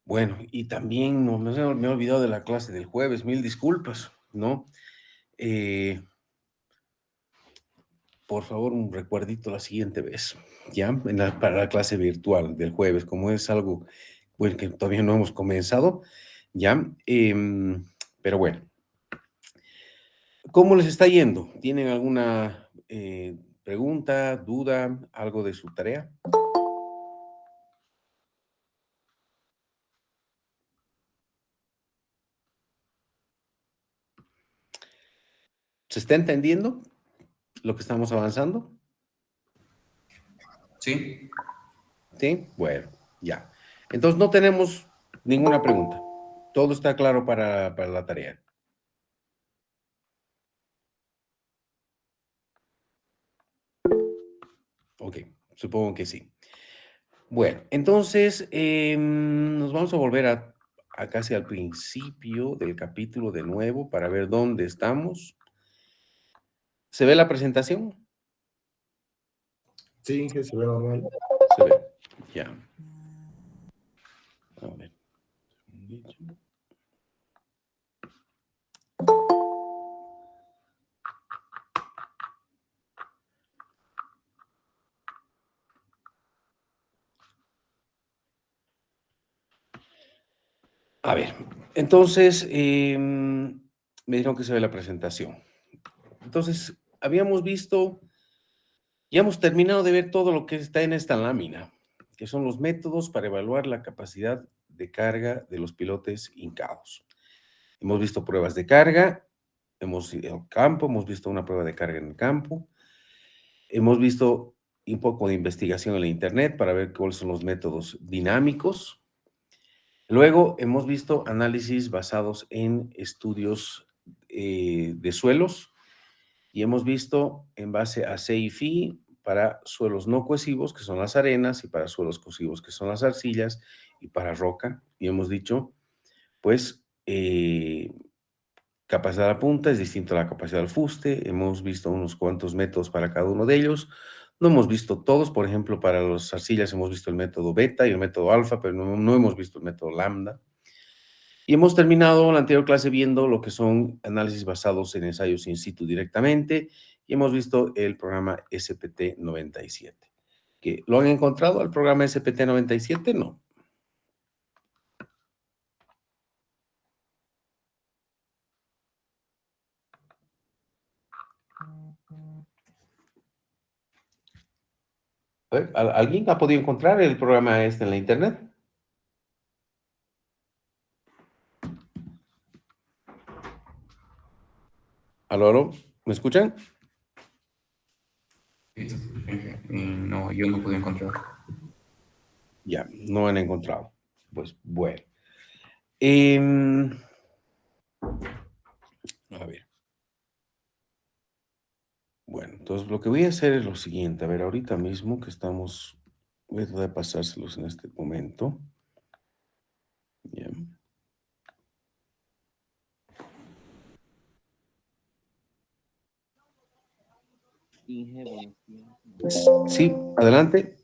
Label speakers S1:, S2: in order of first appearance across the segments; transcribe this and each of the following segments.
S1: Bueno, y también me he olvidado de la clase del jueves, mil disculpas, ¿no? Eh, por favor, un recuerdito la siguiente vez, ¿ya? Para la clase virtual del jueves, como es algo, bueno, que todavía no hemos comenzado, ¿ya? Pero bueno, ¿cómo les está yendo? ¿Tienen alguna pregunta, duda, algo de su tarea? ¿Se está entendiendo lo que estamos avanzando?
S2: Sí,
S1: ¿Sí? Bueno, ya. Entonces no tenemos ninguna pregunta. Todo está claro para la tarea. Ok, supongo que sí. Bueno, entonces nos vamos a volver a casi al principio del capítulo de nuevo para ver dónde estamos. ¿Se ve la presentación?
S3: Sí, que se ve normal.
S1: Se ve. Ya. A ver. A ver, entonces me dijeron que se ve la presentación. Entonces, habíamos visto, ya hemos terminado de ver todo lo que está en esta lámina, que son los métodos para evaluar la capacidad de carga de los pilotes hincados. Hemos visto pruebas de carga, hemos ido al campo, hemos visto una prueba de carga en el campo, hemos visto un poco de investigación en la internet para ver cuáles son los métodos dinámicos. Luego hemos visto análisis basados en estudios de suelos y hemos visto en base a CIFI para suelos no cohesivos, que son las arenas, y para suelos cohesivos, que son las arcillas, y para roca. Y hemos dicho, pues, capacidad de la punta es distinto a la capacidad del fuste. Hemos visto unos cuantos métodos para cada uno de ellos. No hemos visto todos. Por ejemplo, para las arcillas hemos visto el método beta y el método alfa, pero no hemos visto el método lambda. Y hemos terminado la anterior clase viendo lo que son análisis basados en ensayos in situ directamente y hemos visto el programa SPT 97. ¿Que lo han encontrado al programa SPT 97? No. A ver, ¿alguien ha podido encontrar el programa este en la internet? ¿Aló, aló? ¿Me escuchan?
S2: no, yo no pude encontrar.
S1: Ya, no han encontrado. Pues bueno. A ver. Bueno, entonces lo que voy a hacer es lo siguiente. A ver, ahorita mismo que estamos, voy a tratar de pasárselos en este momento. Ya.
S4: Inge, buenos días.
S1: Sí, adelante.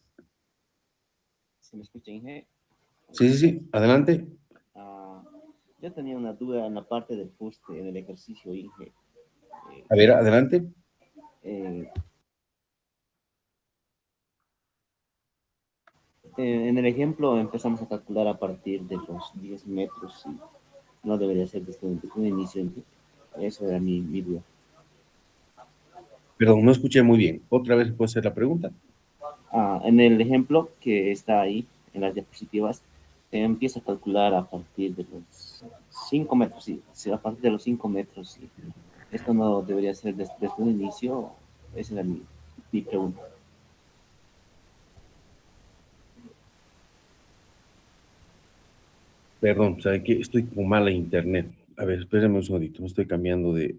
S4: ¿Se me escucha, Inge?
S1: Sí, adelante.
S4: Ah, yo tenía una duda en la parte del fuste, en el ejercicio, Inge.
S1: A ver, adelante.
S4: Eh, en el ejemplo empezamos a calcular a partir de los 10 metros y no debería ser desde un inicio, Inge. Eso era mi duda.
S1: Perdón, no escuché muy bien. ¿Otra vez puede ser la pregunta?
S4: En el ejemplo que está ahí en las diapositivas, empieza a calcular a partir de los 5 metros, sí, a partir de los 5 metros, sí. Esto no debería ser desde un inicio, esa era mi pregunta.
S1: Perdón, sabe que estoy con mala internet. A ver, espérenme un segundito. Me estoy cambiando de-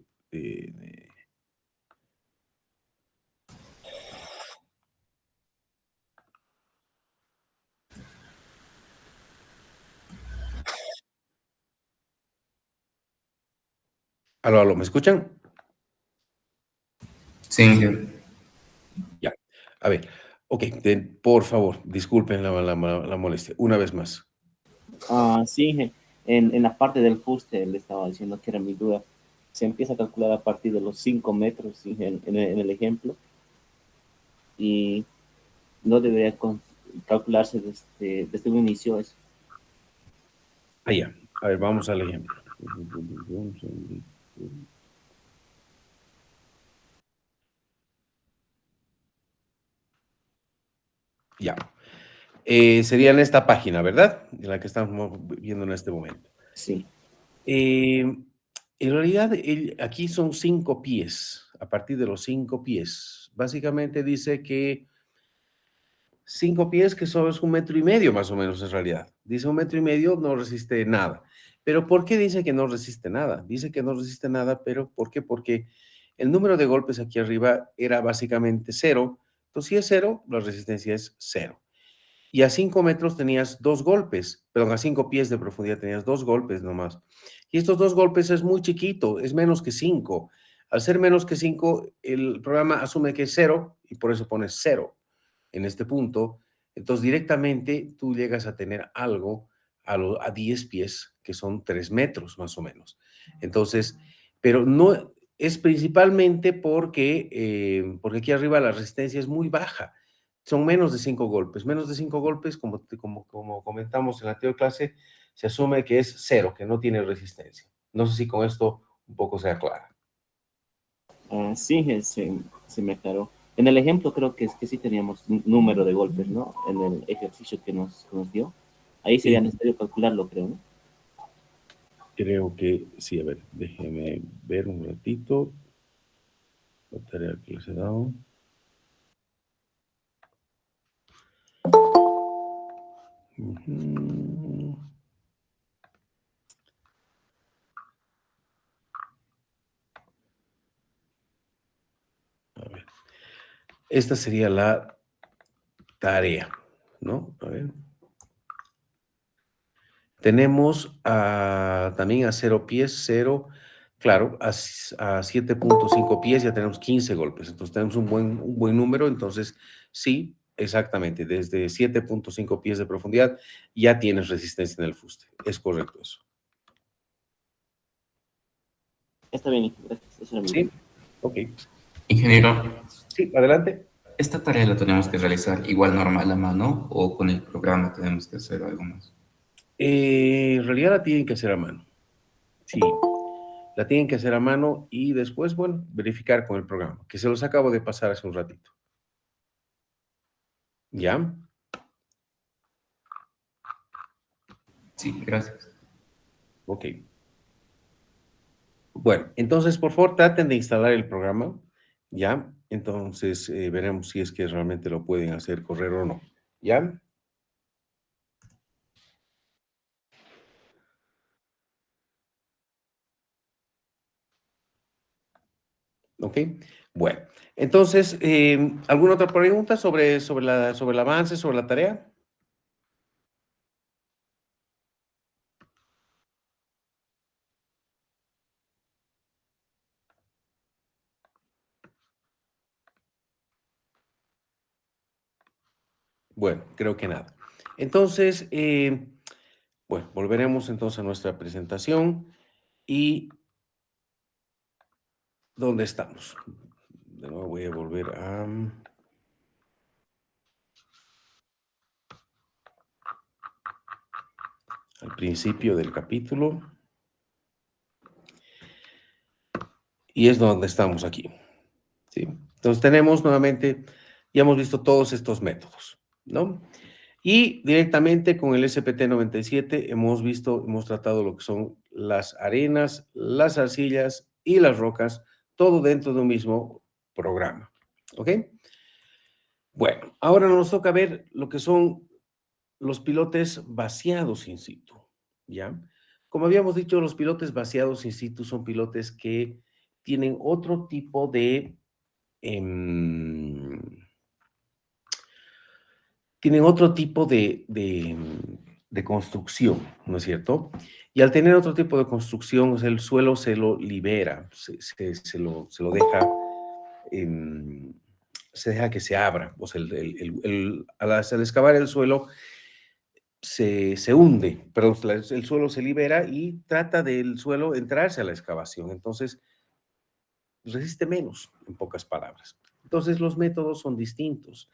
S1: Aló, ¿me escuchan?
S2: Sí,
S1: Ya. A ver, ok, por favor, disculpen la molestia. Una vez más.
S4: Sí, en la parte del fuste le estaba diciendo que era mi duda. Se empieza a calcular a partir de los 5 metros, sí, en el ejemplo, y no debería calcularse desde un inicio eso.
S1: Ya. A ver, vamos al ejemplo. Ya. Sería en esta página, ¿verdad? En la que estamos viendo en este momento.
S4: Sí.
S1: En realidad, aquí son 5 pies, a partir de los 5 pies. Básicamente dice que 5 pies, que eso es 1,5 metros más o menos en realidad. Dice 1,5 metros no resiste nada. ¿Pero por qué dice que no resiste nada? Dice que no resiste nada, pero ¿por qué? Porque el número de golpes aquí arriba era básicamente 0. Entonces, si es 0, la resistencia es 0. Y a 5 metros tenías 2 golpes, perdón, a 5 pies de profundidad tenías 2 golpes nomás. Y estos 2 golpes es muy chiquito, es menos que 5. Al ser menos que 5, el programa asume que es 0 y por eso pones 0 en este punto. Entonces directamente tú llegas a tener algo a 10 pies, que son 3 metros más o menos. Entonces, pero no es principalmente porque aquí arriba la resistencia es muy baja. Son menos de 5 golpes. Menos de 5 golpes, como comentamos en la anterior clase, se asume que es 0, que no tiene resistencia. No sé si con esto un poco se aclara.
S4: Sí, se me aclaró. En el ejemplo creo que es que sí teníamos un número de golpes, ¿no? En el ejercicio que nos dio. Ahí sería
S1: Sí,
S4: necesario calcularlo, creo, ¿no?
S1: creo que sí. A ver, déjeme ver un ratito la tarea que les he dado. Ujú. A ver, esta sería la tarea, ¿no? A ver. Tenemos también a 0 pies, 0, claro, a 7,5 pies ya tenemos 15 golpes, entonces tenemos un buen número, entonces sí, exactamente, desde 7,5 pies de profundidad ya tienes resistencia en el fuste, es correcto eso.
S4: Está bien, gracias. Eso era mi duda.
S1: Sí, ok.
S2: Ingeniero,
S1: Sí, adelante.
S2: ¿esta tarea la tenemos que realizar igual normal a mano o con el programa tenemos que hacer algo más?
S1: En realidad la tienen que hacer a mano, sí, la tienen que hacer a mano y después, bueno, verificar con el programa, que se los acabo de pasar hace un ratito. ¿Ya?
S2: Sí, gracias.
S1: Ok. Bueno, entonces, por favor, traten de instalar el programa, ¿ya? Entonces, veremos si es que realmente lo pueden hacer correr o no, ¿ya? Ok. Bueno, entonces, ¿alguna otra pregunta sobre el avance, sobre la tarea? Bueno, creo que nada. Entonces, bueno, volveremos entonces a nuestra presentación y ¿dónde estamos? De nuevo voy a volver al principio del capítulo y es donde estamos aquí, ¿sí? Entonces tenemos nuevamente, ya hemos visto todos estos métodos, ¿no? Y directamente con el SPT-97 hemos tratado lo que son las arenas, las arcillas y las rocas, todo dentro de un mismo programa, ¿ok? Bueno, ahora nos toca ver lo que son los pilotes vaciados in situ, ¿ya? Como habíamos dicho, los pilotes vaciados in situ son pilotes que tienen otro tipo em, de construcción, ¿no es cierto? Y al tener otro tipo de construcción, o sea, el suelo se lo libera, se lo deja, em, se deja que se abra. O sea, al excavar el suelo, se hunde, perdón, el suelo se libera y trata del suelo entrarse a la excavación. Entonces, resiste menos, en pocas palabras. Entonces, los métodos son distintos.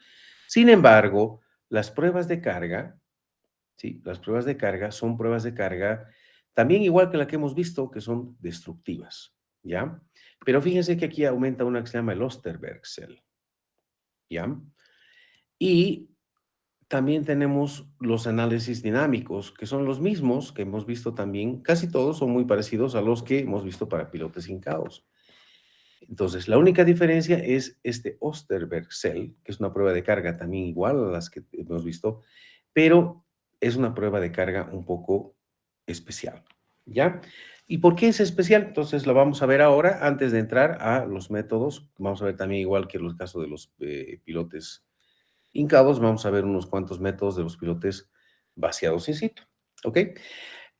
S1: Sin embargo, las pruebas de carga, ¿sí? Las pruebas de carga son pruebas de carga también igual que la que hemos visto, que son destructivas, ¿ya? Pero fíjense que aquí aumenta una que se llama el Osterberg-Cell, ¿ya? Y también tenemos los análisis dinámicos, que son los mismos que hemos visto también, casi todos son muy parecidos a los que hemos visto para pilotes hincados. Entonces, la única diferencia es este Osterberg-Cell, que es una prueba de carga también igual a las que hemos visto, pero es una prueba de carga un poco especial, ¿ya? ¿Y por qué es especial? Entonces, la vamos a ver ahora, antes de entrar a los métodos. Vamos a ver también, igual que en los casos de los pilotes hincados, vamos a ver unos cuantos métodos de los pilotes vaciados in situ, ¿ok?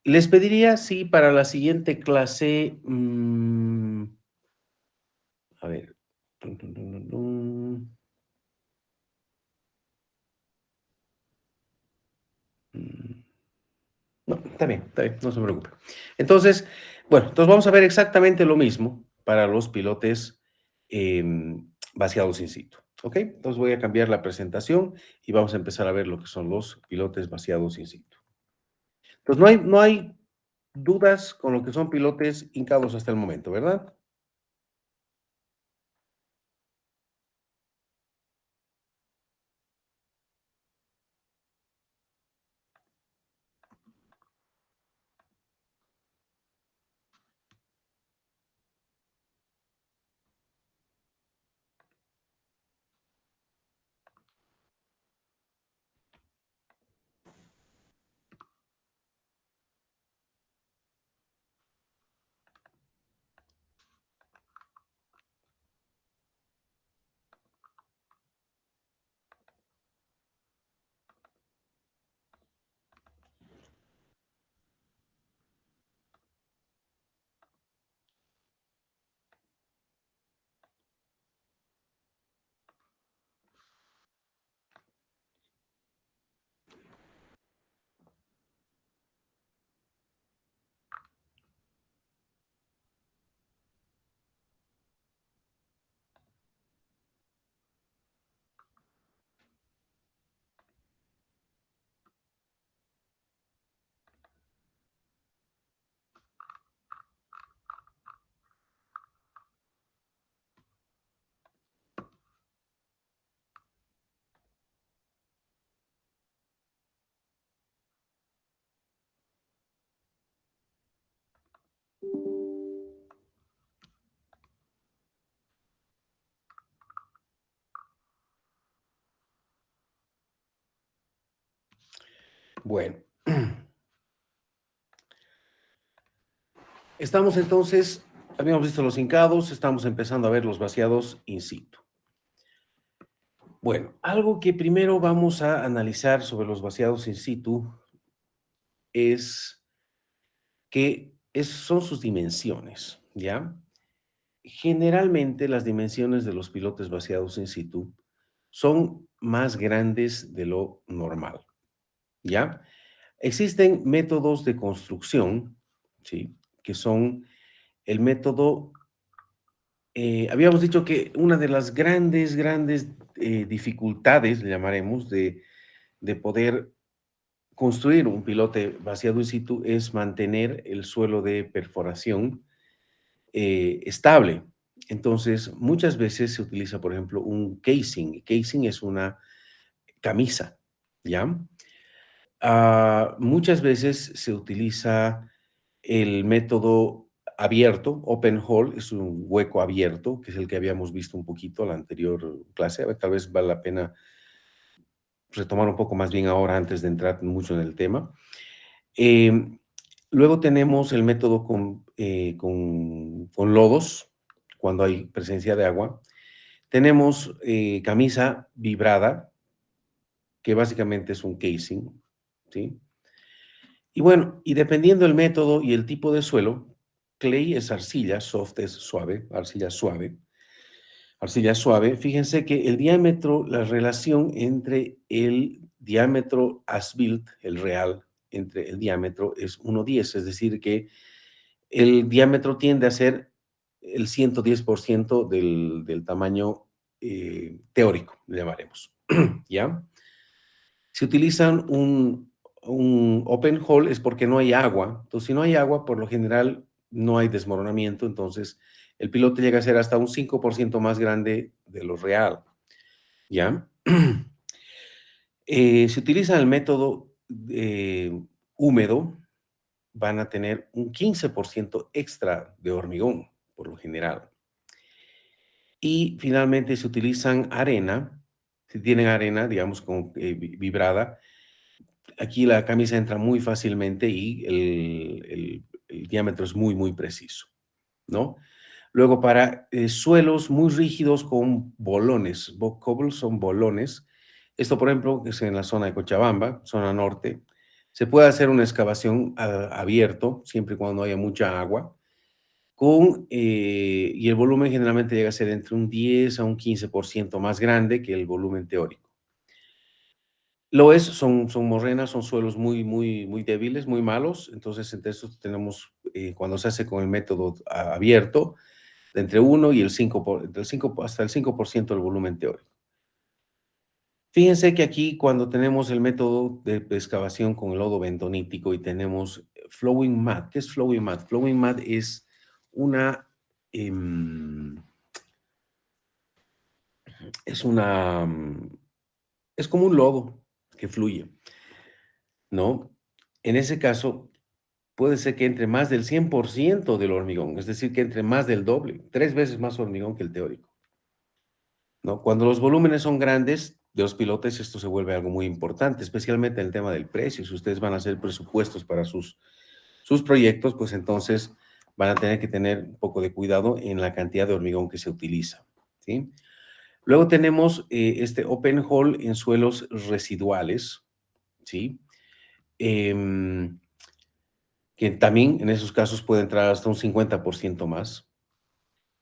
S1: Les pediría, si para la siguiente clase, a ver, tun, tun, tun, tun, tun. Mm, No, está bien, no se preocupe. Entonces, bueno, entonces vamos a ver exactamente lo mismo para los pilotes vaciados in situ, ¿ok? Entonces voy a cambiar la presentación y vamos a empezar a ver lo que son los pilotes vaciados in situ. Entonces, no hay dudas con lo que son pilotes hincados hasta el momento, ¿verdad? Bueno, estamos entonces, habíamos visto los hincados, estamos empezando a ver los vaciados in situ. Bueno, algo que primero vamos a analizar sobre los vaciados in situ es son sus dimensiones, ¿ya? Generalmente las dimensiones de los pilotes vaciados in situ son más grandes de lo normal, ¿ya? Existen métodos de construcción, ¿sí? Que son el método, habíamos dicho que una de las grandes dificultades, le llamaremos, de poder construir un pilote vaciado in situ es mantener el suelo de perforación estable. Entonces, muchas veces se utiliza, por ejemplo, un casing. Casing es una camisa, ¿ya? Muchas veces se utiliza el método abierto, open hole, es un hueco abierto, que es el que habíamos visto un poquito en la anterior clase. A ver, tal vez vale la pena retomar un poco más bien ahora antes de entrar mucho en el tema. Eh, Luego tenemos el método con lodos, cuando hay presencia de agua. Tenemos camisa vibrada, que básicamente es un casing, ¿sí? Y bueno, y dependiendo del método y el tipo de suelo, clay es arcilla, soft es suave, arcilla suave. Arcilla suave, fíjense que el diámetro, la relación entre el diámetro as-built, el real, entre el diámetro es 1,10, es decir, que el diámetro tiende a ser el 110% del tamaño teórico, le llamaremos, ¿ya? Si utilizan un open hole es porque no hay agua. Entonces, si no hay agua, por lo general no hay desmoronamiento. Entonces, el pilote llega a ser hasta un 5% más grande de lo real. ¿Ya? Si utilizan el método húmedo, van a tener un 15% extra de hormigón, por lo general. Y finalmente, si utilizan arena, si tienen arena, digamos, como, vibrada, aquí la camisa entra muy fácilmente y el diámetro es muy, muy preciso, ¿no? Luego, para suelos muy rígidos con bolones, cobbles son bolones. Esto, por ejemplo, es en la zona de Cochabamba, zona norte. Se puede hacer una excavación abierto, siempre y cuando haya mucha agua, y el volumen generalmente llega a ser entre un 10 a un 15% más grande que el volumen teórico. Son morrenas, son suelos muy, muy, muy débiles, muy malos. Entonces, entre estos tenemos, cuando se hace con el método abierto, entre 1 y el 5, entre el 5 hasta el 5% del volumen teórico. Fíjense que aquí, cuando tenemos el método de excavación con el lodo bentonítico y tenemos flowing mud. ¿Qué es flowing mud? Flowing mud es una, es una, es como un lodo que fluye, ¿no? En ese caso, puede ser que entre más del 100% del hormigón, es decir, que entre más del doble, 3 veces más hormigón que el teórico, ¿no? Cuando los volúmenes son grandes de los pilotes, esto se vuelve algo muy importante, especialmente en el tema del precio. Si ustedes van a hacer presupuestos para sus proyectos, pues entonces van a tener que tener un poco de cuidado en la cantidad de hormigón que se utiliza, ¿sí? Luego tenemos este open hole en suelos residuales, ¿sí? Que también en esos casos puede entrar hasta un 50% más.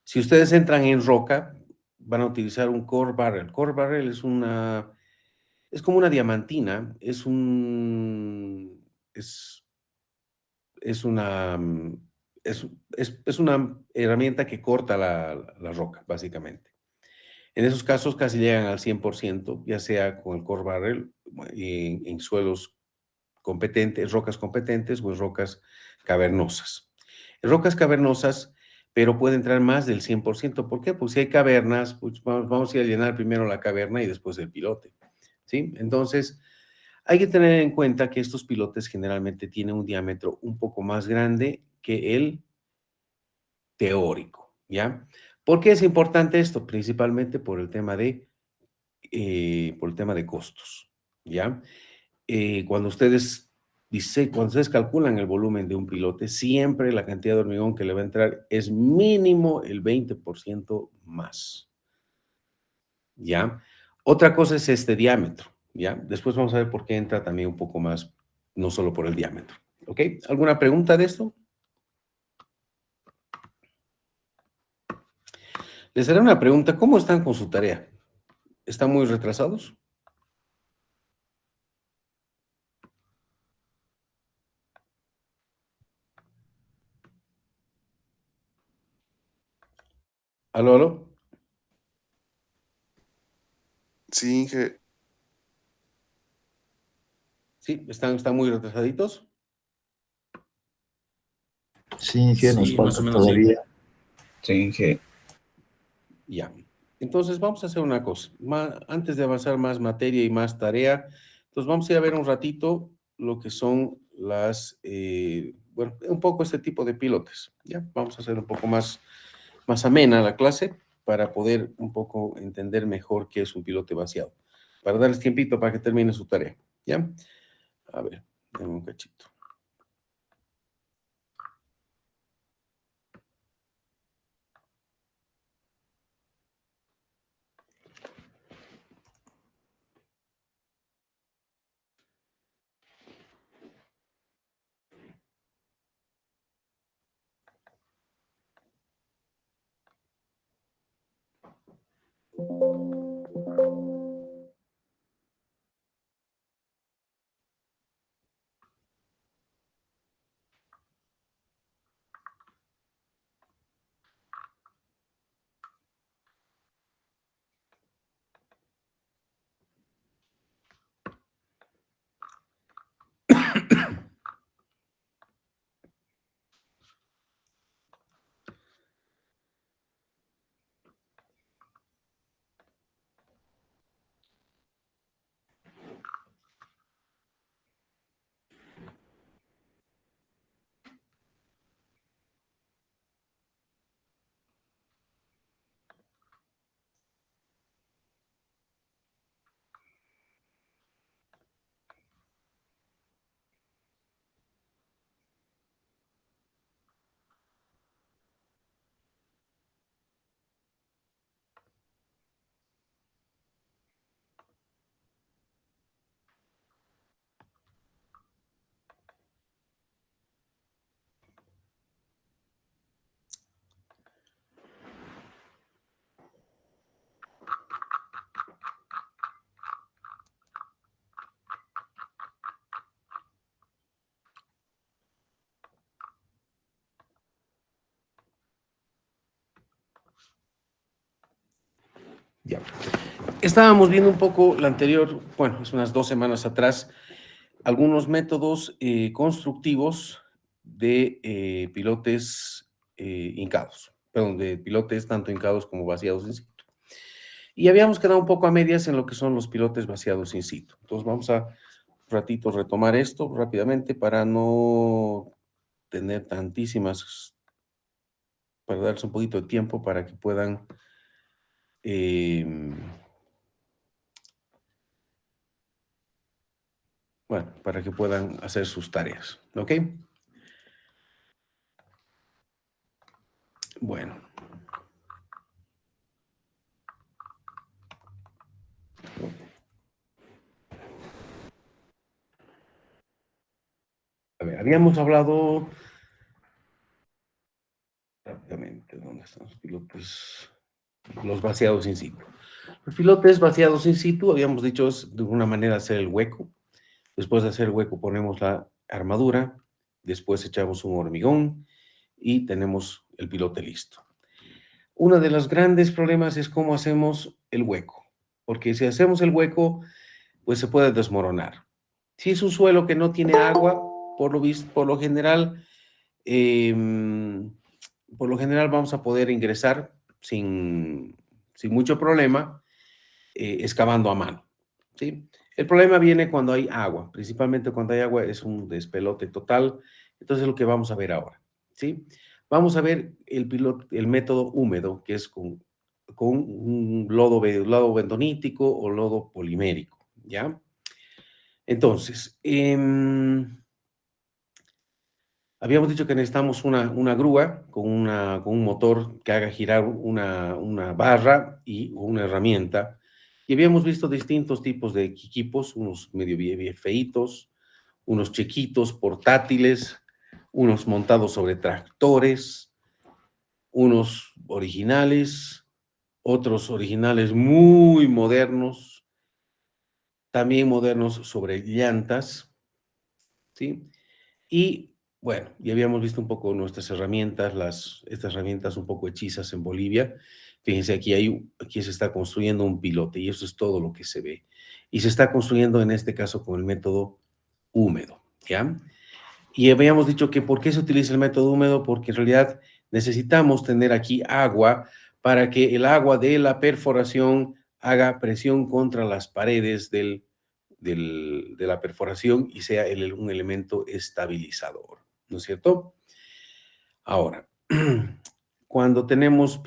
S1: Si ustedes entran en roca, van a utilizar un core barrel. Core barrel es como una diamantina, es una, es una herramienta que corta la roca, básicamente. En esos casos casi llegan al 100%, ya sea con el core barrel en suelos competentes, rocas competentes o en rocas cavernosas. En rocas cavernosas, pero puede entrar más del 100%. ¿Por qué? Pues si hay cavernas, pues vamos a ir a llenar primero la caverna y después el pilote, ¿sí? Entonces, hay que tener en cuenta que estos pilotes generalmente tienen un diámetro un poco más grande que el teórico, ¿ya? ¿Por qué es importante esto? Principalmente por el tema de costos, ¿ya? Cuando ustedes calculan el volumen de un pilote, siempre la cantidad de hormigón que le va a entrar es mínimo el 20% más, ¿ya? Otra cosa es este diámetro, ¿ya? Después vamos a ver por qué entra también un poco más, no solo por el diámetro, ¿ok? ¿Alguna pregunta de esto? Les haré una pregunta, ¿cómo están con su tarea? ¿Están muy retrasados? ¿Aló, aló?
S3: Sí, Inge,
S1: ¿Sí? ¿Están muy retrasaditos?
S5: Sí, que nos
S2: Sí, más
S5: falta
S2: o menos sí.
S5: todavía.
S2: Sí, que
S1: Ya. Entonces vamos a hacer una cosa. Antes de avanzar más materia y más tarea, entonces vamos a ir a ver un ratito lo que son bueno, un poco este tipo de pilotes. Ya, vamos a hacer un poco más amena la clase para poder un poco entender mejor qué es un pilote vaciado. Para darles tiempito para que termine su tarea. ¿Ya? A ver, denme un cachito. Ya. Estábamos viendo un poco la anterior, bueno, es unas 2 semanas atrás, algunos métodos constructivos de pilotes hincados, perdón, de pilotes tanto hincados como vaciados in situ. Y habíamos quedado un poco a medias en lo que son los pilotes vaciados in situ. Entonces vamos a un ratito retomar esto rápidamente para no tener tantísimas, para darles un poquito de tiempo para que puedan bueno, para que puedan hacer sus tareas, ¿ok? Bueno. A ver, habíamos hablado rápidamente, ¿dónde están los pilotes? Los vaciados in situ. Los pilotes vaciados in situ, habíamos dicho, es de una manera hacer el hueco. Después de hacer el hueco ponemos la armadura, después echamos un hormigón y tenemos el pilote listo. Uno de los grandes problemas es cómo hacemos el hueco, porque si hacemos el hueco, pues se puede desmoronar. Si es un suelo que no tiene agua, por lo general, vamos a poder ingresar sin mucho problema, excavando a mano, ¿sí? El problema viene cuando hay agua, principalmente cuando hay agua es un despelote total. Entonces es lo que vamos a ver ahora, ¿sí? Vamos a ver el método húmedo, que es con un lodo bentonítico o lodo polimérico, ¿ya? Entonces, habíamos dicho que necesitamos una grúa con un motor que haga girar una barra y una herramienta. Y habíamos visto distintos tipos de equipos, unos medio bien feitos, unos chiquitos, portátiles, unos montados sobre tractores, unos originales, otros originales muy modernos, también modernos sobre llantas, ¿sí? Y bueno, ya habíamos visto un poco nuestras herramientas, estas herramientas un poco hechizas en Bolivia. Fíjense, aquí se está construyendo un pilote y eso es todo lo que se ve. Y se está construyendo en este caso con el método húmedo, ¿ya? Y habíamos dicho que ¿por qué se utiliza el método húmedo? Porque en realidad necesitamos tener aquí agua para que el agua de la perforación haga presión contra las paredes de la perforación y sea un elemento estabilizador, ¿no es cierto? Ahora, cuando tenemos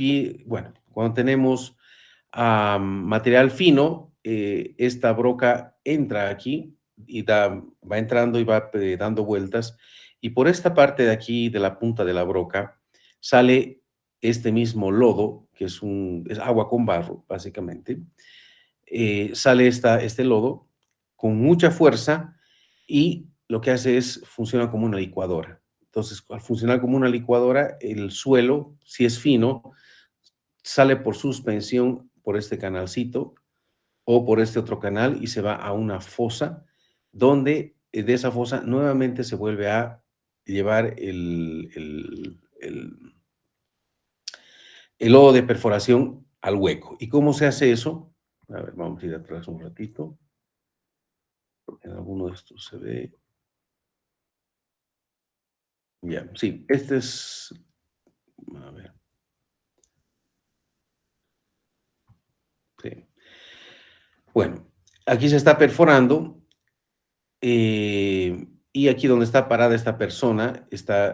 S1: material fino, esta broca entra aquí y va entrando y va dando vueltas, y por esta parte de aquí, de la punta de la broca, sale este mismo lodo, que es agua con barro, básicamente. Sale este lodo con mucha fuerza y lo que hace es, funciona como una licuadora. Entonces, al funcionar como una licuadora, el suelo, si es fino, sale por suspensión por este canalcito o por este otro canal y se va a una fosa donde de esa fosa nuevamente se vuelve a llevar el lodo de perforación al hueco. ¿Y cómo se hace eso? A ver, vamos a ir atrás un ratito, porque en alguno de estos se ve. Ya, sí, este es, a ver, sí. Bueno, aquí se está perforando y aquí donde está parada esta persona,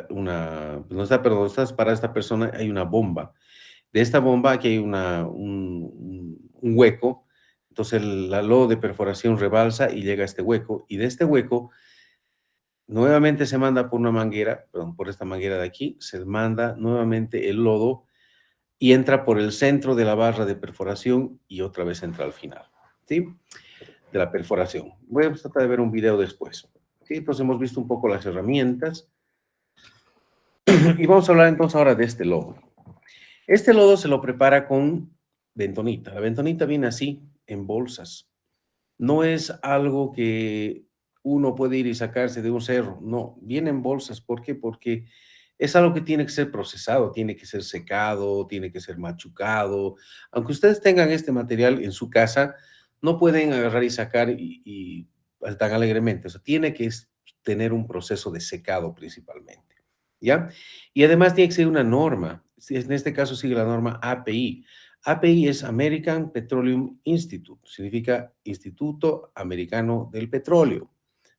S1: donde está parada esta persona hay una bomba. De esta bomba aquí hay un hueco, entonces el lodo de perforación rebalsa y llega a este hueco, y de este hueco nuevamente se manda por una manguera, perdón, por esta manguera de aquí, se manda nuevamente el lodo y entra por el centro de la barra de perforación y otra vez entra al final, ¿sí? De la perforación. Voy a tratar de ver un video después, ¿sí? Entonces hemos visto un poco las herramientas y vamos a hablar entonces ahora de este lodo. Este lodo se lo prepara con bentonita. La bentonita viene así, en bolsas. No es algo que uno puede ir y sacarse de un cerro, no, viene en bolsas. ¿Por qué? Porque es algo que tiene que ser procesado, tiene que ser secado, tiene que ser machucado. Aunque ustedes tengan este material en su casa, no pueden agarrar y sacar y tan alegremente. O sea, tiene que tener un proceso de secado principalmente, ¿ya? Y además tiene que ser una norma. En este caso sigue la norma API. API es American Petroleum Institute, significa Instituto Americano del Petróleo,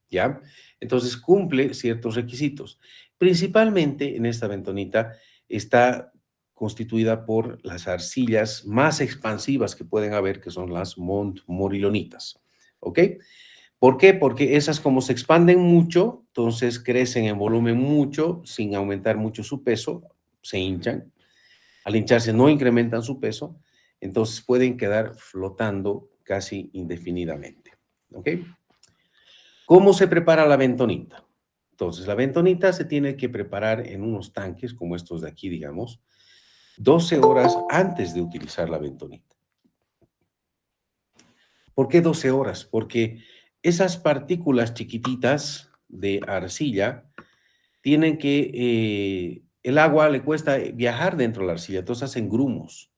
S1: ¿ya? Entonces cumple ciertos requisitos. Principalmente en esta bentonita está constituida por las arcillas más expansivas que pueden haber, que son las montmorilonitas, ¿ok? ¿Por qué? Porque esas como se expanden mucho, entonces crecen en volumen mucho, sin aumentar mucho su peso, se hinchan. Al hincharse no incrementan su peso, entonces pueden quedar flotando casi indefinidamente, ¿ok? ¿Cómo se prepara la bentonita? Entonces, la bentonita se tiene que preparar en unos tanques como estos de aquí, digamos, 12 horas antes de utilizar la bentonita. ¿Por qué 12 horas? Porque esas partículas chiquititas de arcilla tienen que, el agua le cuesta viajar dentro de la arcilla, entonces hacen grumos.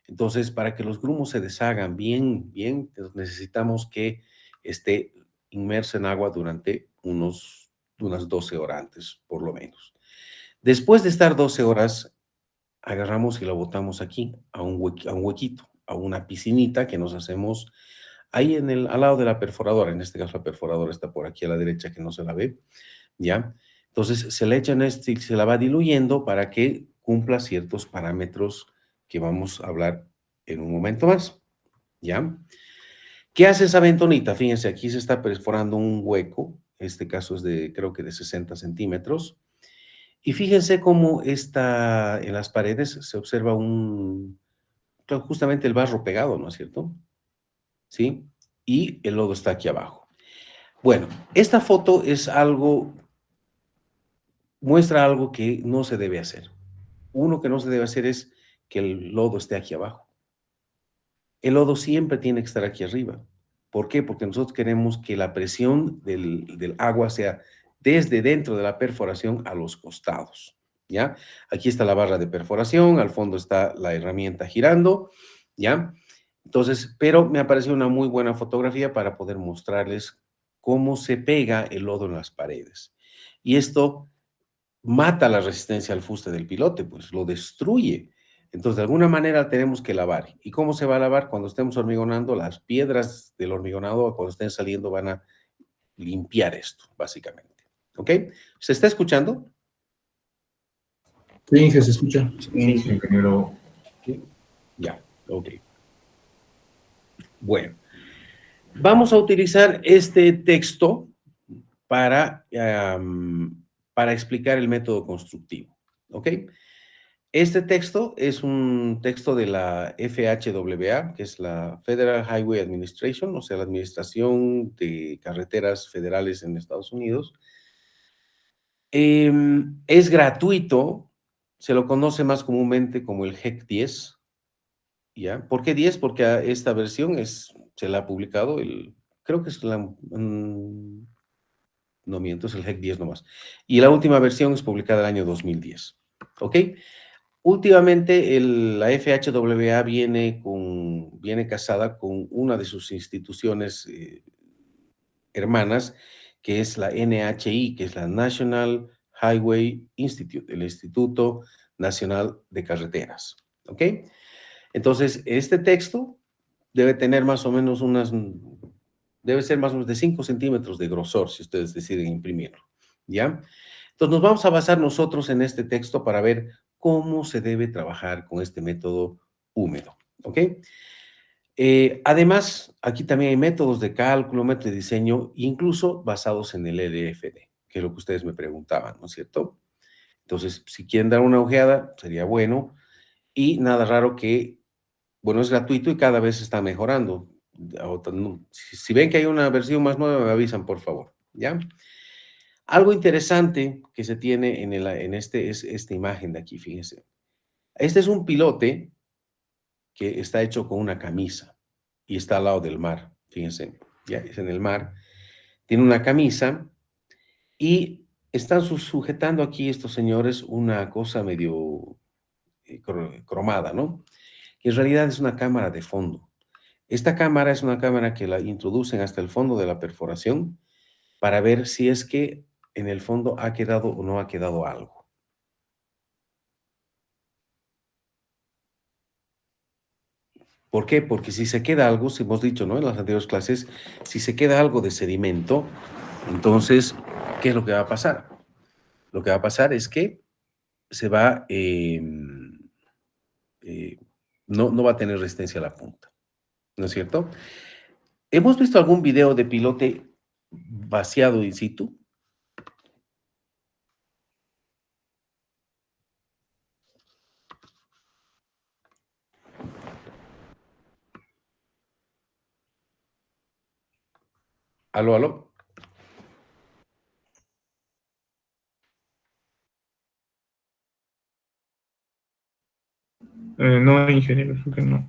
S1: Entonces, para que los grumos se deshagan bien, necesitamos que esté inmersa en agua durante unas 12 horas antes, por lo menos. Después de estar 12 horas, agarramos y la botamos aquí, a un huequito, a una piscinita que nos hacemos ahí al lado de la perforadora. En este caso, la perforadora está por aquí a la derecha, que no se la ve, ¿ya? Entonces, se le echa en y se la va diluyendo para que cumpla ciertos parámetros que vamos a hablar en un momento más, ¿ya? ¿Qué hace esa bentonita? Fíjense, aquí se está perforando un hueco, este caso es creo que de 60 centímetros, y fíjense cómo está en las paredes se observa justamente el barro pegado, ¿no es cierto? ¿Sí? Y el lodo está aquí abajo. Bueno, esta foto muestra algo que no se debe hacer. Uno que no se debe hacer es que el lodo esté aquí abajo. El lodo siempre tiene que estar aquí arriba. ¿Por qué? Porque nosotros queremos que la presión del agua sea desde dentro de la perforación a los costados, ¿ya? Aquí está la barra de perforación, al fondo está la herramienta girando, ¿ya? Entonces, pero me apareció una muy buena fotografía para poder mostrarles cómo se pega el lodo en las paredes. Y esto mata la resistencia al fuste del pilote, pues lo destruye. Entonces, de alguna manera tenemos que lavar. ¿Y cómo se va a lavar? Cuando estemos hormigonando, las piedras del hormigonado, cuando estén saliendo, van a limpiar esto, básicamente. ¿Ok? ¿Se está escuchando?
S5: Sí, Inge, se escucha.
S2: Sí, ingeniero.
S1: Sí. Ya, ok. Bueno, vamos a utilizar este texto para explicar el método constructivo. ¿Ok? Este texto es un texto de la FHWA, que es la Federal Highway Administration, o sea, la Administración de Carreteras Federales en Estados Unidos. Es gratuito, se lo conoce más comúnmente como el HEC 10, ¿ya? ¿Por qué 10? Porque esta versión se la ha publicado, creo que es no miento, es el HEC 10 nomás. Y la última versión es publicada el año 2010, ¿ok? Últimamente la FHWA viene casada con una de sus instituciones hermanas, que es la NHI, que es la National Highway Institute, el Instituto Nacional de Carreteras. ¿Ok? Entonces, este texto debe tener más o menos debe ser más o menos de 5 centímetros de grosor, si ustedes deciden imprimirlo. ¿Ya? Entonces, nos vamos a basar nosotros en este texto para ver cómo se debe trabajar con este método húmedo. ¿Ok? Además, aquí también hay métodos de cálculo, métodos de diseño, incluso basados en el LFD, que es lo que ustedes me preguntaban, ¿no es cierto? Entonces, si quieren dar una ojeada, sería bueno. Y nada raro que, bueno, es gratuito y cada vez está mejorando. Si ven que hay una versión más nueva, me avisan, por favor, ¿ya? Algo interesante que se tiene es esta imagen de aquí, fíjense. Este es un pilote que está hecho con una camisa y está al lado del mar, fíjense, ya es en el mar, tiene una camisa y están sujetando aquí estos señores una cosa medio cromada, ¿no? Que en realidad es una cámara de fondo. Esta cámara es una cámara que la introducen hasta el fondo de la perforación para ver si es que en el fondo ha quedado o no ha quedado algo. ¿Por qué? Porque si se queda algo, si hemos dicho, ¿no? En las anteriores clases, si se queda algo de sedimento, entonces, ¿qué es lo que va a pasar? Lo que va a pasar es que se va, no va a tener resistencia a la punta, ¿no es cierto? ¿Hemos visto algún video de pilote vaciado in situ? ¿Aló, aló?
S5: No, ingeniero, creo que no.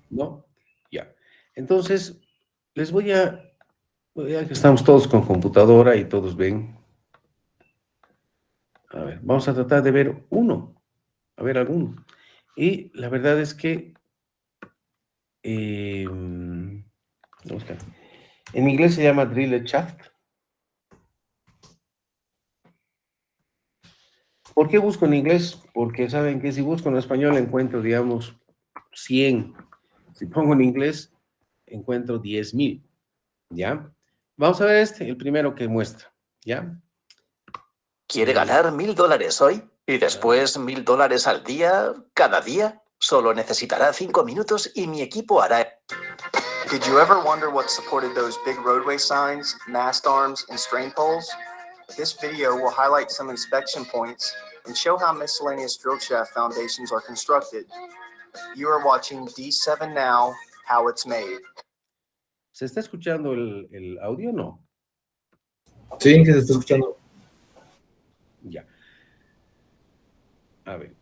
S1: ¿No? Ya. Entonces, les voy a, ya que estamos todos con computadora y todos ven, a ver, vamos a tratar de ver uno, a ver alguno. Y la verdad es que, vamos acá. En inglés se llama drilled shaft. ¿Por qué busco en inglés? Porque saben que si busco en español encuentro, digamos, 100. Si pongo en inglés, encuentro 10,000. ¿Ya? Vamos a ver el primero que muestra. ¿Ya?
S6: ¿Quiere ganar $1,000 hoy? ¿Y después $1,000 al día, cada día? Solo necesitará 5 minutos y mi equipo hará...
S7: Did you ever wonder what supported those big roadway signs, mast arms, and strain poles? This video will highlight some inspection points and show how miscellaneous drill shaft foundations are constructed. You are watching D7 Now, How It's Made.
S1: ¿Se está escuchando el audio o no?
S5: Sí, que se está escuchando.
S1: Ya. A ver.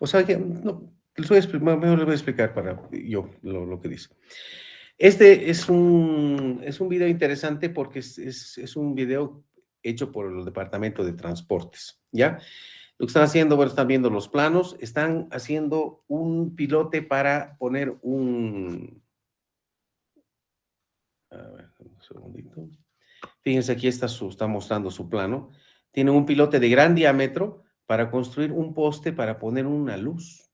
S1: O sea que no, mejor les voy a explicar para yo lo que dice. Este es un video interesante porque es un video hecho por el Departamento de Transportes, ¿ya? Lo que están haciendo, bueno, están viendo los planos, están haciendo un pilote para poner un... A ver, un segundito. Fíjense, aquí está mostrando su plano. Tiene un pilote de gran diámetro para construir un poste para poner una luz.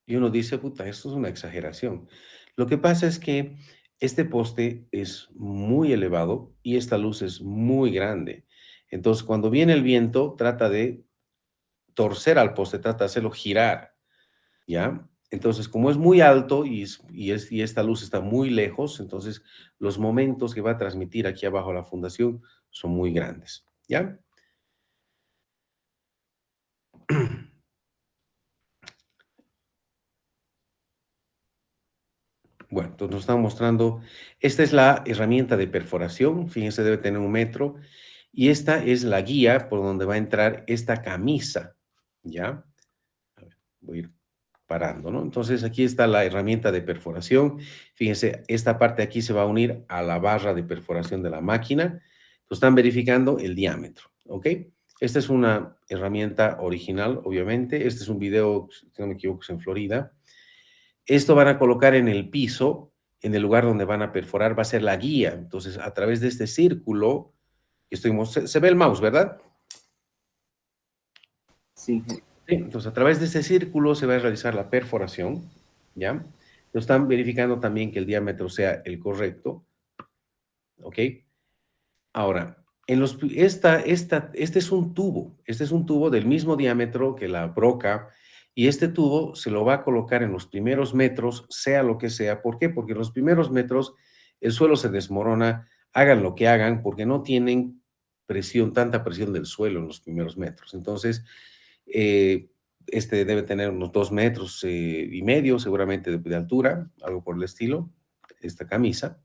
S1: Y uno dice, puta, esto es una exageración. Lo que pasa es que este poste es muy elevado y esta luz es muy grande. Entonces, cuando viene el viento, trata de torcer al poste, trata de hacerlo girar, ¿ya? Entonces, como es muy alto y esta luz está muy lejos, entonces los momentos que va a transmitir aquí abajo la fundación son muy grandes, ¿ya? Bueno, entonces nos están mostrando, esta es la herramienta de perforación, fíjense, debe tener 1 metro, y esta es la guía por donde va a entrar esta camisa, ¿ya? A ver, voy a ir parando, ¿no? Entonces aquí está la herramienta de perforación, fíjense, esta parte de aquí se va a unir a la barra de perforación de la máquina, entonces están verificando el diámetro, ¿ok? Esta es una herramienta original, obviamente, este es un video, si no me equivoco, es en Florida. Esto van a colocar en el piso, en el lugar donde van a perforar, va a ser la guía. Entonces, a través de este círculo, se ve el mouse, ¿verdad?
S4: Sí.
S1: Sí, entonces, a través de este círculo se va a realizar la perforación, ¿ya? Lo están verificando también que el diámetro sea el correcto, ¿ok? Ahora, este es un tubo del mismo diámetro que la broca, y este tubo se lo va a colocar en los primeros metros, sea lo que sea. ¿Por qué? Porque en los primeros metros el suelo se desmorona, hagan lo que hagan, porque no tienen tanta presión del suelo en los primeros metros. Entonces, este debe tener unos 2,5 metros, seguramente de altura, algo por el estilo, esta camisa.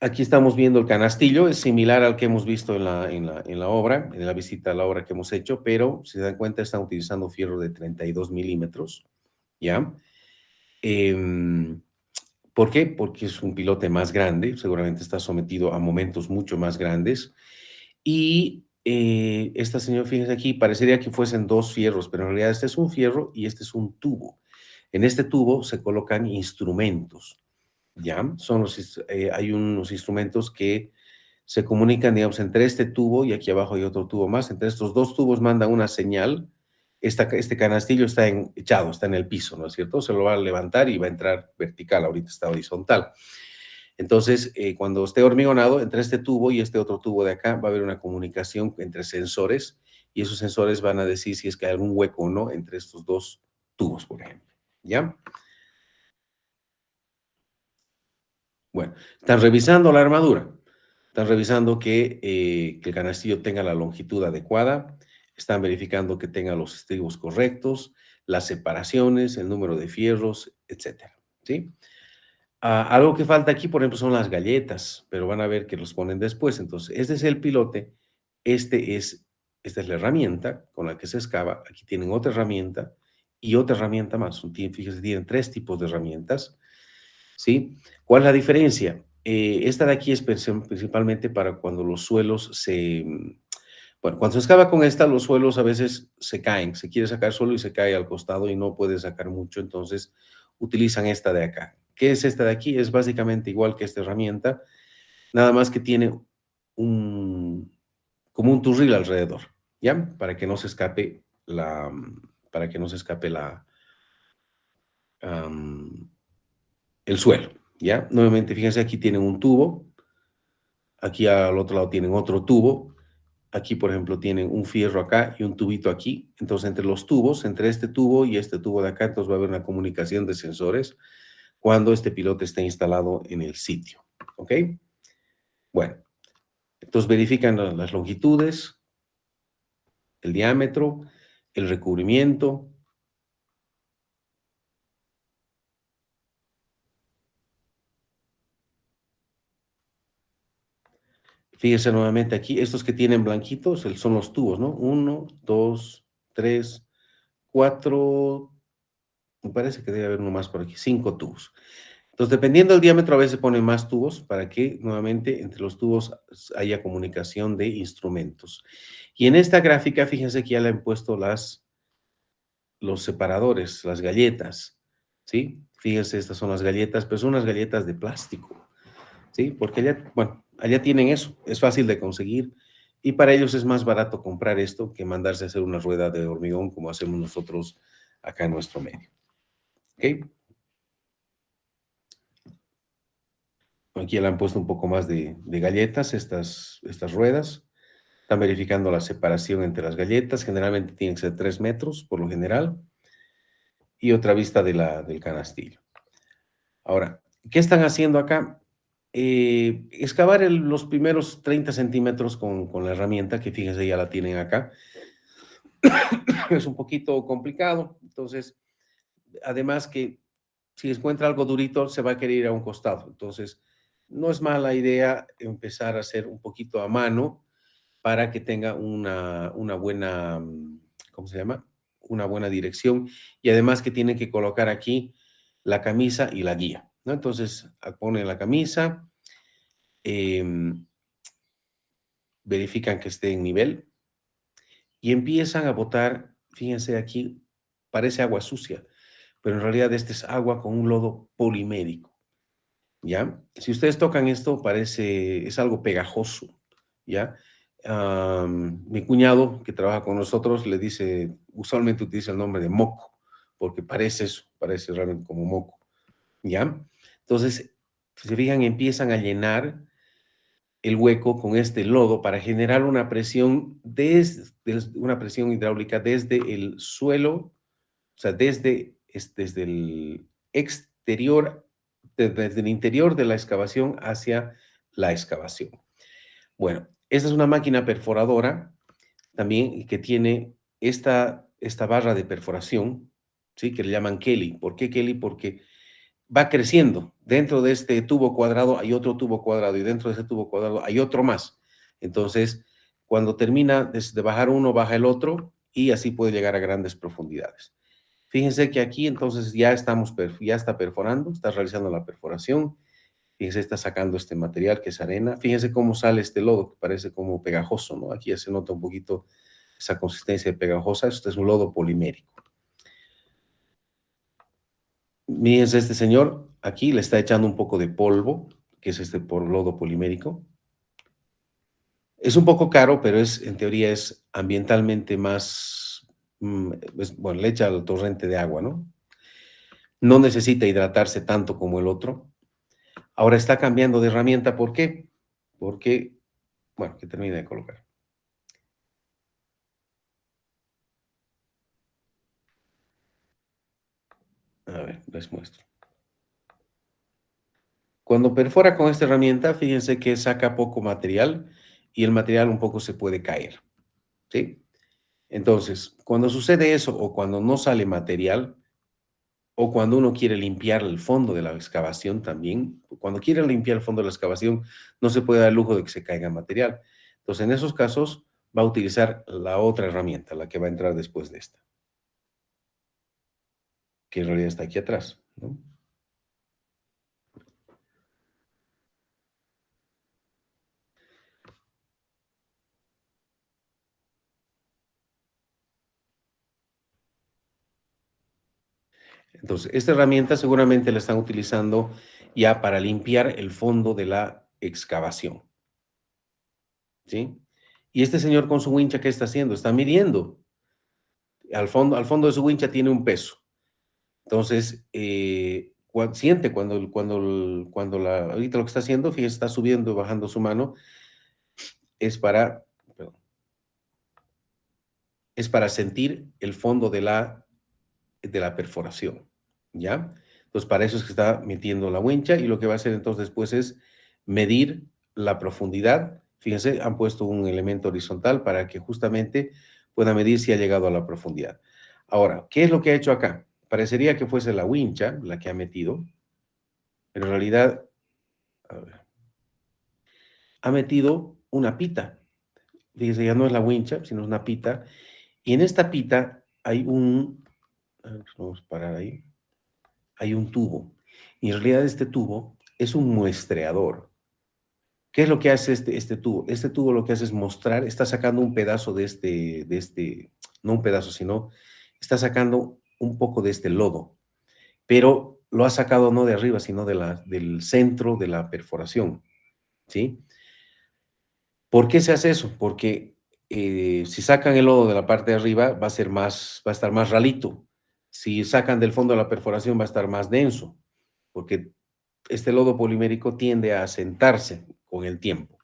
S1: Aquí estamos viendo el canastillo, es similar al que hemos visto en la obra, en la visita a la obra que hemos hecho, pero si se dan cuenta están utilizando fierro de 32 milímetros, ¿ya? ¿Por qué? Porque es un pilote más grande, seguramente está sometido a momentos mucho más grandes. Y esta señora, fíjense aquí, parecería que fuesen dos fierros, pero en realidad este es un fierro y este es un tubo. En este tubo se colocan instrumentos, ¿ya? Hay unos instrumentos que se comunican, digamos, entre este tubo y aquí abajo hay otro tubo más. Entre estos dos tubos mandan una señal. Este canastillo está echado, está en el piso, ¿no es cierto? Se lo va a levantar y va a entrar vertical, ahorita está horizontal. Entonces, cuando esté hormigonado, entre este tubo y este otro tubo de acá, va a haber una comunicación entre sensores y esos sensores van a decir si es que hay algún hueco o no entre estos dos tubos, por ejemplo. ¿Ya? Bueno, están revisando la armadura. Están revisando que el canastillo tenga la longitud adecuada, están verificando que tenga los estribos correctos, las separaciones, el número de fierros, etcétera, ¿sí? Algo que falta aquí, por ejemplo, son las galletas, pero van a ver que los ponen después. Entonces, este es el pilote, esta es la herramienta con la que se excava. Aquí tienen otra herramienta y otra herramienta más. Fíjense, tienen 3 tipos de herramientas, ¿sí? ¿Cuál es la diferencia? Esta de aquí es principalmente para cuando los suelos bueno, cuando se excava con esta, los suelos a veces se caen, se quiere sacar suelo y se cae al costado y no puede sacar mucho, entonces utilizan esta de acá. ¿Qué es esta de aquí? Es básicamente igual que esta herramienta, nada más que tiene como un turril alrededor, ¿ya? Para que no se escape el suelo, ¿ya? Nuevamente, fíjense, aquí tienen un tubo, aquí al otro lado tienen otro tubo, aquí, por ejemplo, tienen un fierro acá y un tubito aquí. Entonces, entre los tubos, entre este tubo y este tubo de acá, entonces va a haber una comunicación de sensores cuando este piloto esté instalado en el sitio, ¿ok? Bueno, entonces verifican las longitudes, el diámetro, el recubrimiento. Fíjense nuevamente aquí, estos que tienen blanquitos son los tubos, ¿no? 1, 2, 3, 4, me parece que debe haber uno más por aquí, 5 tubos. Entonces, dependiendo del diámetro, a veces ponen más tubos para que nuevamente entre los tubos haya comunicación de instrumentos. Y en esta gráfica, fíjense que ya le han puesto los separadores, las galletas, ¿sí? Fíjense, estas son las galletas, pero son unas galletas de plástico, ¿sí? Porque allá tienen eso, es fácil de conseguir y para ellos es más barato comprar esto que mandarse a hacer una rueda de hormigón como hacemos nosotros acá en nuestro medio, ¿ok? Aquí le han puesto un poco más de galletas, estas ruedas. Están verificando la separación entre las galletas. Generalmente tienen que ser 3 metros, por lo general. Y otra vista del canastillo. Ahora, ¿qué están haciendo acá? Excavar los primeros 30 centímetros con la herramienta, que fíjense, ya la tienen acá. Es un poquito complicado. Entonces, además que si encuentra algo durito, se va a querer ir a un costado. Entonces, no es mala idea empezar a hacer un poquito a mano para que tenga una buena, ¿cómo se llama? Una buena dirección y además que tienen que colocar aquí la camisa y la guía, ¿no? Entonces, ponen la camisa, verifican que esté en nivel y empiezan a botar, fíjense aquí, parece agua sucia, pero en realidad este es agua con un lodo polimérico. ¿Ya? Si ustedes tocan esto, es algo pegajoso, ¿ya? Mi cuñado, que trabaja con nosotros, le dice, usualmente utiliza el nombre de moco, porque parece eso, parece realmente como moco, ¿ya? Entonces, si se fijan, empiezan a llenar el hueco con este lodo para generar una presión, una presión hidráulica desde el suelo, o sea, desde el exterior, desde el interior de la excavación hacia la excavación. Bueno, esta es una máquina perforadora también que tiene esta barra de perforación, ¿sí? Que le llaman Kelly. ¿Por qué Kelly? Porque va creciendo. Dentro de este tubo cuadrado hay otro tubo cuadrado y dentro de ese tubo cuadrado hay otro más. Entonces, cuando termina de bajar uno, baja el otro y así puede llegar a grandes profundidades. Fíjense que aquí entonces ya ya está perforando, está realizando la perforación. Fíjense, está sacando este material que es arena. Fíjense cómo sale este lodo, que parece como pegajoso, ¿no? Aquí ya se nota un poquito esa consistencia pegajosa. Esto es un lodo polimérico. Fíjense, este señor aquí le está echando un poco de polvo, que es este lodo polimérico. Es un poco caro, pero en teoría es ambientalmente más, bueno, le echa al torrente de agua, ¿no? No necesita hidratarse tanto como el otro. Ahora está cambiando de herramienta, ¿por qué? Porque, bueno, que termine de colocar. A ver, les muestro. Cuando perfora con esta herramienta, fíjense que saca poco material y el material un poco se puede caer, ¿sí? Entonces, cuando sucede eso o cuando no sale material o cuando uno quiere limpiar el fondo de la excavación también, cuando quiere limpiar el fondo de la excavación, no se puede dar el lujo de que se caiga material. Entonces, en esos casos, va a utilizar la otra herramienta, la que va a entrar después de esta, que en realidad está aquí atrás, ¿no? Entonces, esta herramienta seguramente la están utilizando ya para limpiar el fondo de la excavación, ¿sí? Y este señor con su wincha, ¿qué está haciendo? Está midiendo. Al fondo de su wincha tiene un peso. Entonces, siente ahorita lo que está haciendo, fíjese, está subiendo y bajando su mano, perdón, es para sentir el fondo de la perforación, ¿ya? Entonces, para eso es que está metiendo la wincha y lo que va a hacer entonces después es medir la profundidad. Fíjense, han puesto un elemento horizontal para que justamente pueda medir si ha llegado a la profundidad. Ahora, ¿qué es lo que ha hecho acá? Parecería que fuese la wincha la que ha metido, pero en realidad, a ver, ha metido una pita. Fíjense, ya no es la wincha, sino es una pita. Y en esta pita hay vamos a parar ahí. Hay un tubo. Y en realidad este tubo es un muestreador. ¿Qué es lo que hace este tubo? Este tubo lo que hace es mostrar, está sacando un pedazo no un pedazo, sino está sacando un poco de este lodo, pero lo ha sacado no de arriba, sino del centro de la perforación, ¿sí? ¿Por qué se hace eso? Porque si sacan el lodo de la parte de arriba, va a estar más ralito. Si sacan del fondo de la perforación, va a estar más denso, porque este lodo polimérico tiende a asentarse con el tiempo,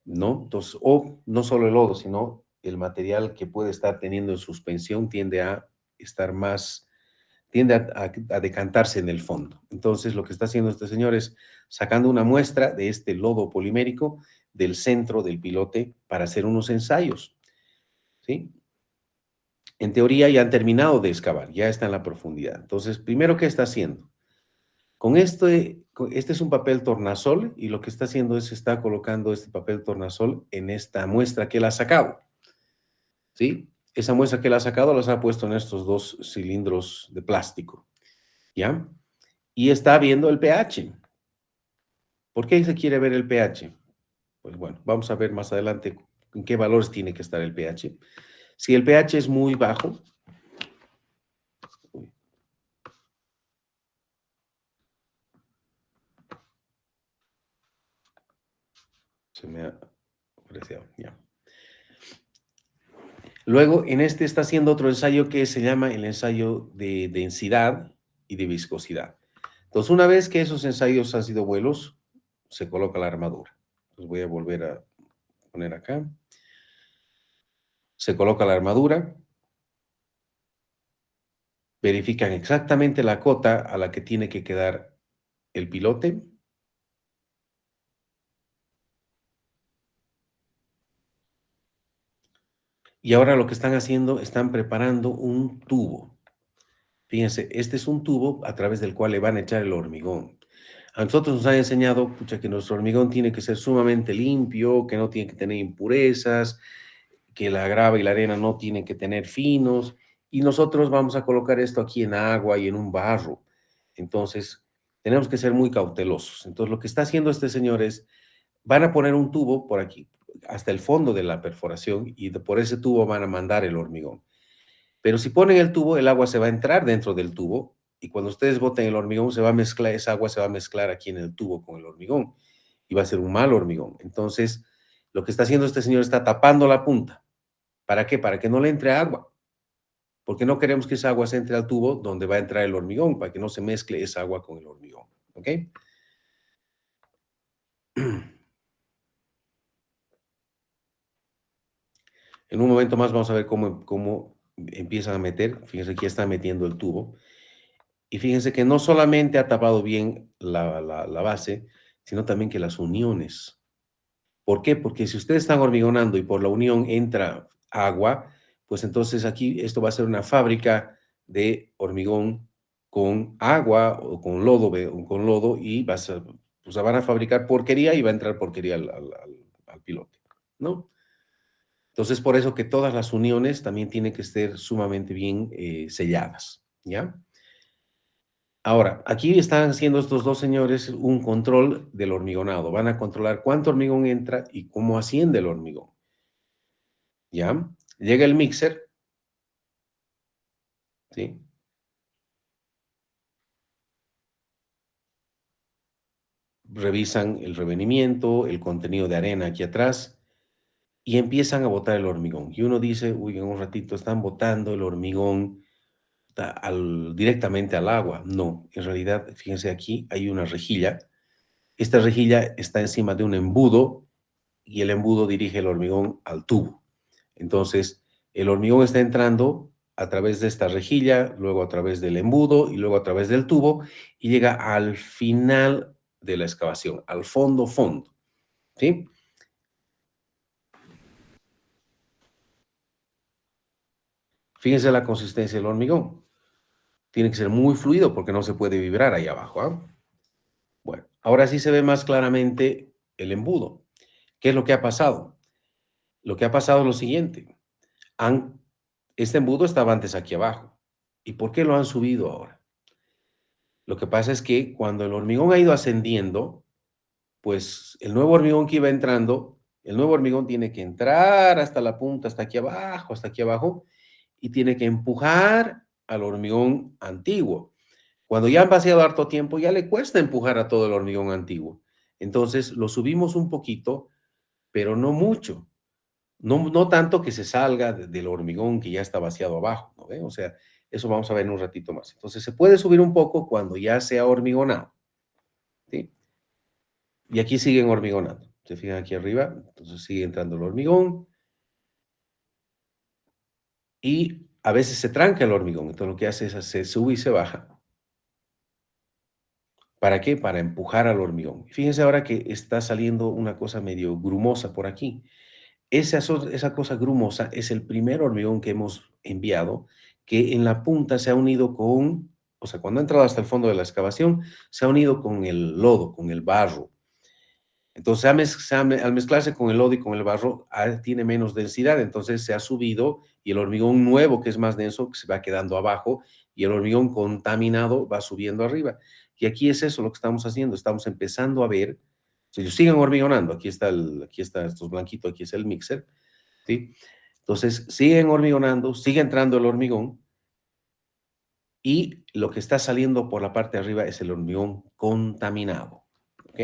S1: ¿no? Entonces, o no solo el lodo, sino el material que puede estar teniendo en suspensión tiende a decantarse en el fondo. Entonces, lo que está haciendo este señor es sacando una muestra de este lodo polimérico del centro del pilote para hacer unos ensayos, ¿sí? En teoría ya han terminado de excavar, ya está en la profundidad. Entonces, primero, ¿qué está haciendo? Este es un papel tornasol y lo que está haciendo es está colocando este papel tornasol en esta muestra que él ha sacado, ¿sí? Esa muestra que él ha sacado las ha puesto en estos dos cilindros de plástico, ¿ya? Y está viendo el pH. ¿Por qué se quiere ver el pH? Pues bueno, vamos a ver más adelante en qué valores tiene que estar el pH. Si el pH es muy bajo, se me ha apreciado, ya. Luego, en este está haciendo otro ensayo que se llama el ensayo de densidad y de viscosidad. Entonces, una vez que esos ensayos han sido buenos, se coloca la armadura. Entonces, voy a volver a poner acá. Se coloca la armadura. Verifican exactamente la cota a la que tiene que quedar el pilote. Y ahora lo que están haciendo, están preparando un tubo. Fíjense, este es un tubo a través del cual le van a echar el hormigón. A nosotros nos han enseñado, que nuestro hormigón tiene que ser sumamente limpio, que no tiene que tener impurezas, que la grava y la arena no tienen que tener finos, y nosotros vamos a colocar esto aquí en agua y en un barro. Entonces, tenemos que ser muy cautelosos. Entonces, lo que está haciendo este señor es, van a poner un tubo por aquí, hasta el fondo de la perforación, y por ese tubo van a mandar el hormigón. Pero si ponen el tubo, el agua se va a entrar dentro del tubo, y cuando ustedes boten el hormigón, se va a mezclar, esa agua se va a mezclar aquí en el tubo con el hormigón, y va a ser un mal hormigón. Entonces, lo que está haciendo este señor está tapando la punta. ¿Para qué? Para que no le entre agua. Porque no queremos que esa agua se entre al tubo donde va a entrar el hormigón, para que no se mezcle esa agua con el hormigón. ¿Ok? En un momento más vamos a ver cómo empiezan a meter. Fíjense que ya está metiendo el tubo. Y fíjense que no solamente ha tapado bien la base, sino también que las uniones. ¿Por qué? Porque si ustedes están hormigonando y por la unión entra agua, pues entonces aquí esto va a ser una fábrica de hormigón con agua o con lodo y pues van a fabricar porquería y va a entrar porquería al pilote, ¿no? Entonces, por eso que todas las uniones también tienen que estar sumamente bien selladas, ¿ya? Ahora, aquí están haciendo estos dos señores un control del hormigonado. Van a controlar cuánto hormigón entra y cómo asciende el hormigón, ¿ya? Llega el mixer, ¿sí? Revisan el revenimiento, el contenido de arena aquí atrás y empiezan a botar el hormigón. Y uno dice, uy, en un ratito están botando el hormigón directamente al agua. No, en realidad, fíjense aquí, hay una rejilla. Esta rejilla está encima de un embudo y el embudo dirige el hormigón al tubo. Entonces, el hormigón está entrando a través de esta rejilla, luego a través del embudo y luego a través del tubo y llega al final de la excavación, al fondo, ¿sí? Fíjense la consistencia del hormigón. Tiene que ser muy fluido porque no se puede vibrar ahí abajo, ¿ah? Bueno, ahora sí se ve más claramente el embudo. ¿Qué es lo que ha pasado? Lo que ha pasado es lo siguiente. Este embudo estaba antes aquí abajo. ¿Y por qué lo han subido ahora? Lo que pasa es que cuando el hormigón ha ido ascendiendo, pues el nuevo hormigón que iba entrando, el nuevo hormigón tiene que entrar hasta la punta, hasta aquí abajo, y tiene que empujar al hormigón antiguo. Cuando ya han vaciado harto tiempo, ya le cuesta empujar a todo el hormigón antiguo. Entonces lo subimos un poquito, pero no mucho. No tanto que se salga del hormigón que ya está vaciado abajo, ¿no ve? O sea, eso vamos a ver en un ratito más. Entonces se puede subir un poco cuando ya se ha hormigonado, ¿sí? Y aquí siguen hormigonando. Se fijan aquí arriba, entonces sigue entrando el hormigón y a veces se tranca el hormigón. Entonces lo que hace es se sube y se baja. ¿Para qué? Para empujar al hormigón. Fíjense ahora que está saliendo una cosa medio grumosa por aquí. Esa cosa grumosa es el primer hormigón que hemos enviado, que en la punta se ha unido o sea, cuando ha entrado hasta el fondo de la excavación, se ha unido con el lodo, con el barro. Entonces, al mezclarse con el lodo y con el barro, tiene menos densidad, entonces se ha subido y el hormigón nuevo, que es más denso, se va quedando abajo y el hormigón contaminado va subiendo arriba. Y aquí es eso lo que estamos haciendo, estamos empezando a ver, si ellos siguen hormigonando, aquí está estos blanquitos, aquí es el mixer, ¿sí? Entonces, siguen hormigonando, sigue entrando el hormigón y lo que está saliendo por la parte de arriba es el hormigón contaminado, ¿ok?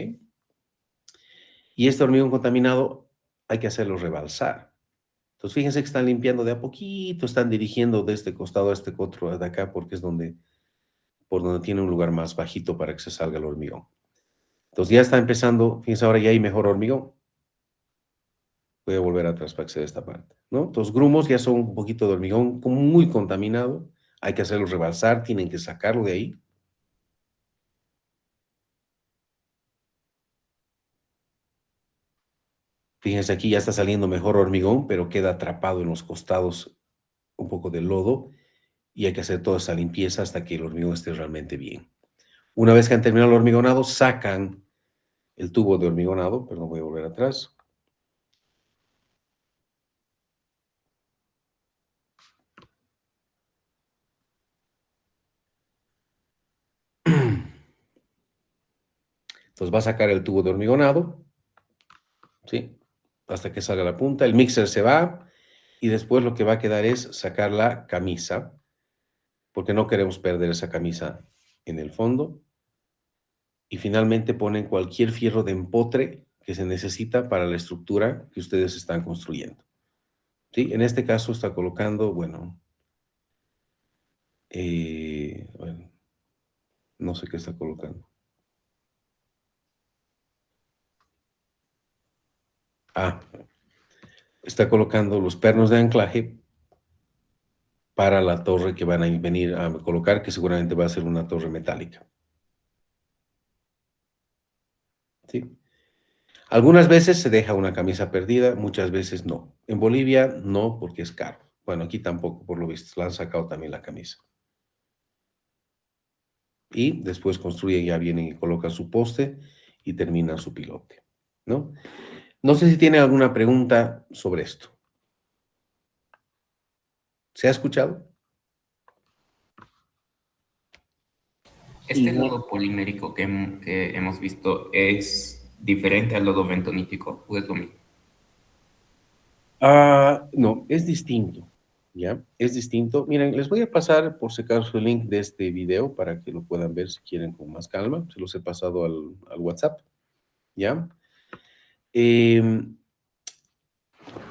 S1: Y este hormigón contaminado hay que hacerlo rebalsar. Entonces, fíjense que están limpiando de a poquito, están dirigiendo de este costado a este otro de acá, porque es por donde tiene un lugar más bajito para que se salga el hormigón. Entonces, ya está empezando, fíjense, ahora ya hay mejor hormigón. Voy a volver atrás para que se vea esta parte, ¿no? Los grumos ya son un poquito de hormigón muy contaminado, hay que hacerlo rebalsar, tienen que sacarlo de ahí. Fíjense, aquí ya está saliendo mejor hormigón, pero queda atrapado en los costados un poco de lodo y hay que hacer toda esa limpieza hasta que el hormigón esté realmente bien. Una vez que han terminado el hormigonado, sacan el tubo de hormigonado, perdón, voy a volver atrás. Entonces va a sacar el tubo de hormigonado, ¿sí? Hasta que salga la punta, el mixer se va y después lo que va a quedar es sacar la camisa, porque no queremos perder esa camisa en el fondo. Y finalmente ponen cualquier fierro de empotre que se necesita para la estructura que ustedes están construyendo. ¿Sí? En este caso está colocando, bueno, no sé qué está colocando. Está colocando los pernos de anclaje para la torre que van a venir a colocar, que seguramente va a ser una torre metálica. ¿Sí? Algunas veces se deja una camisa perdida, muchas veces no. En Bolivia no, porque es caro. Bueno, aquí tampoco, por lo visto, la han sacado también la camisa. Y después construyen, ya vienen y colocan su poste y terminan su pilote, ¿no? No sé si tiene alguna pregunta sobre esto. ¿Se ha escuchado?
S2: Este lodo polimérico que hemos visto es diferente al lodo bentonítico, ¿o es lo mismo?
S1: No, es distinto, ¿ya? Es distinto. Miren, les voy a pasar por si acaso el link de este video para que lo puedan ver si quieren con más calma. Se los he pasado al WhatsApp, ¿ya?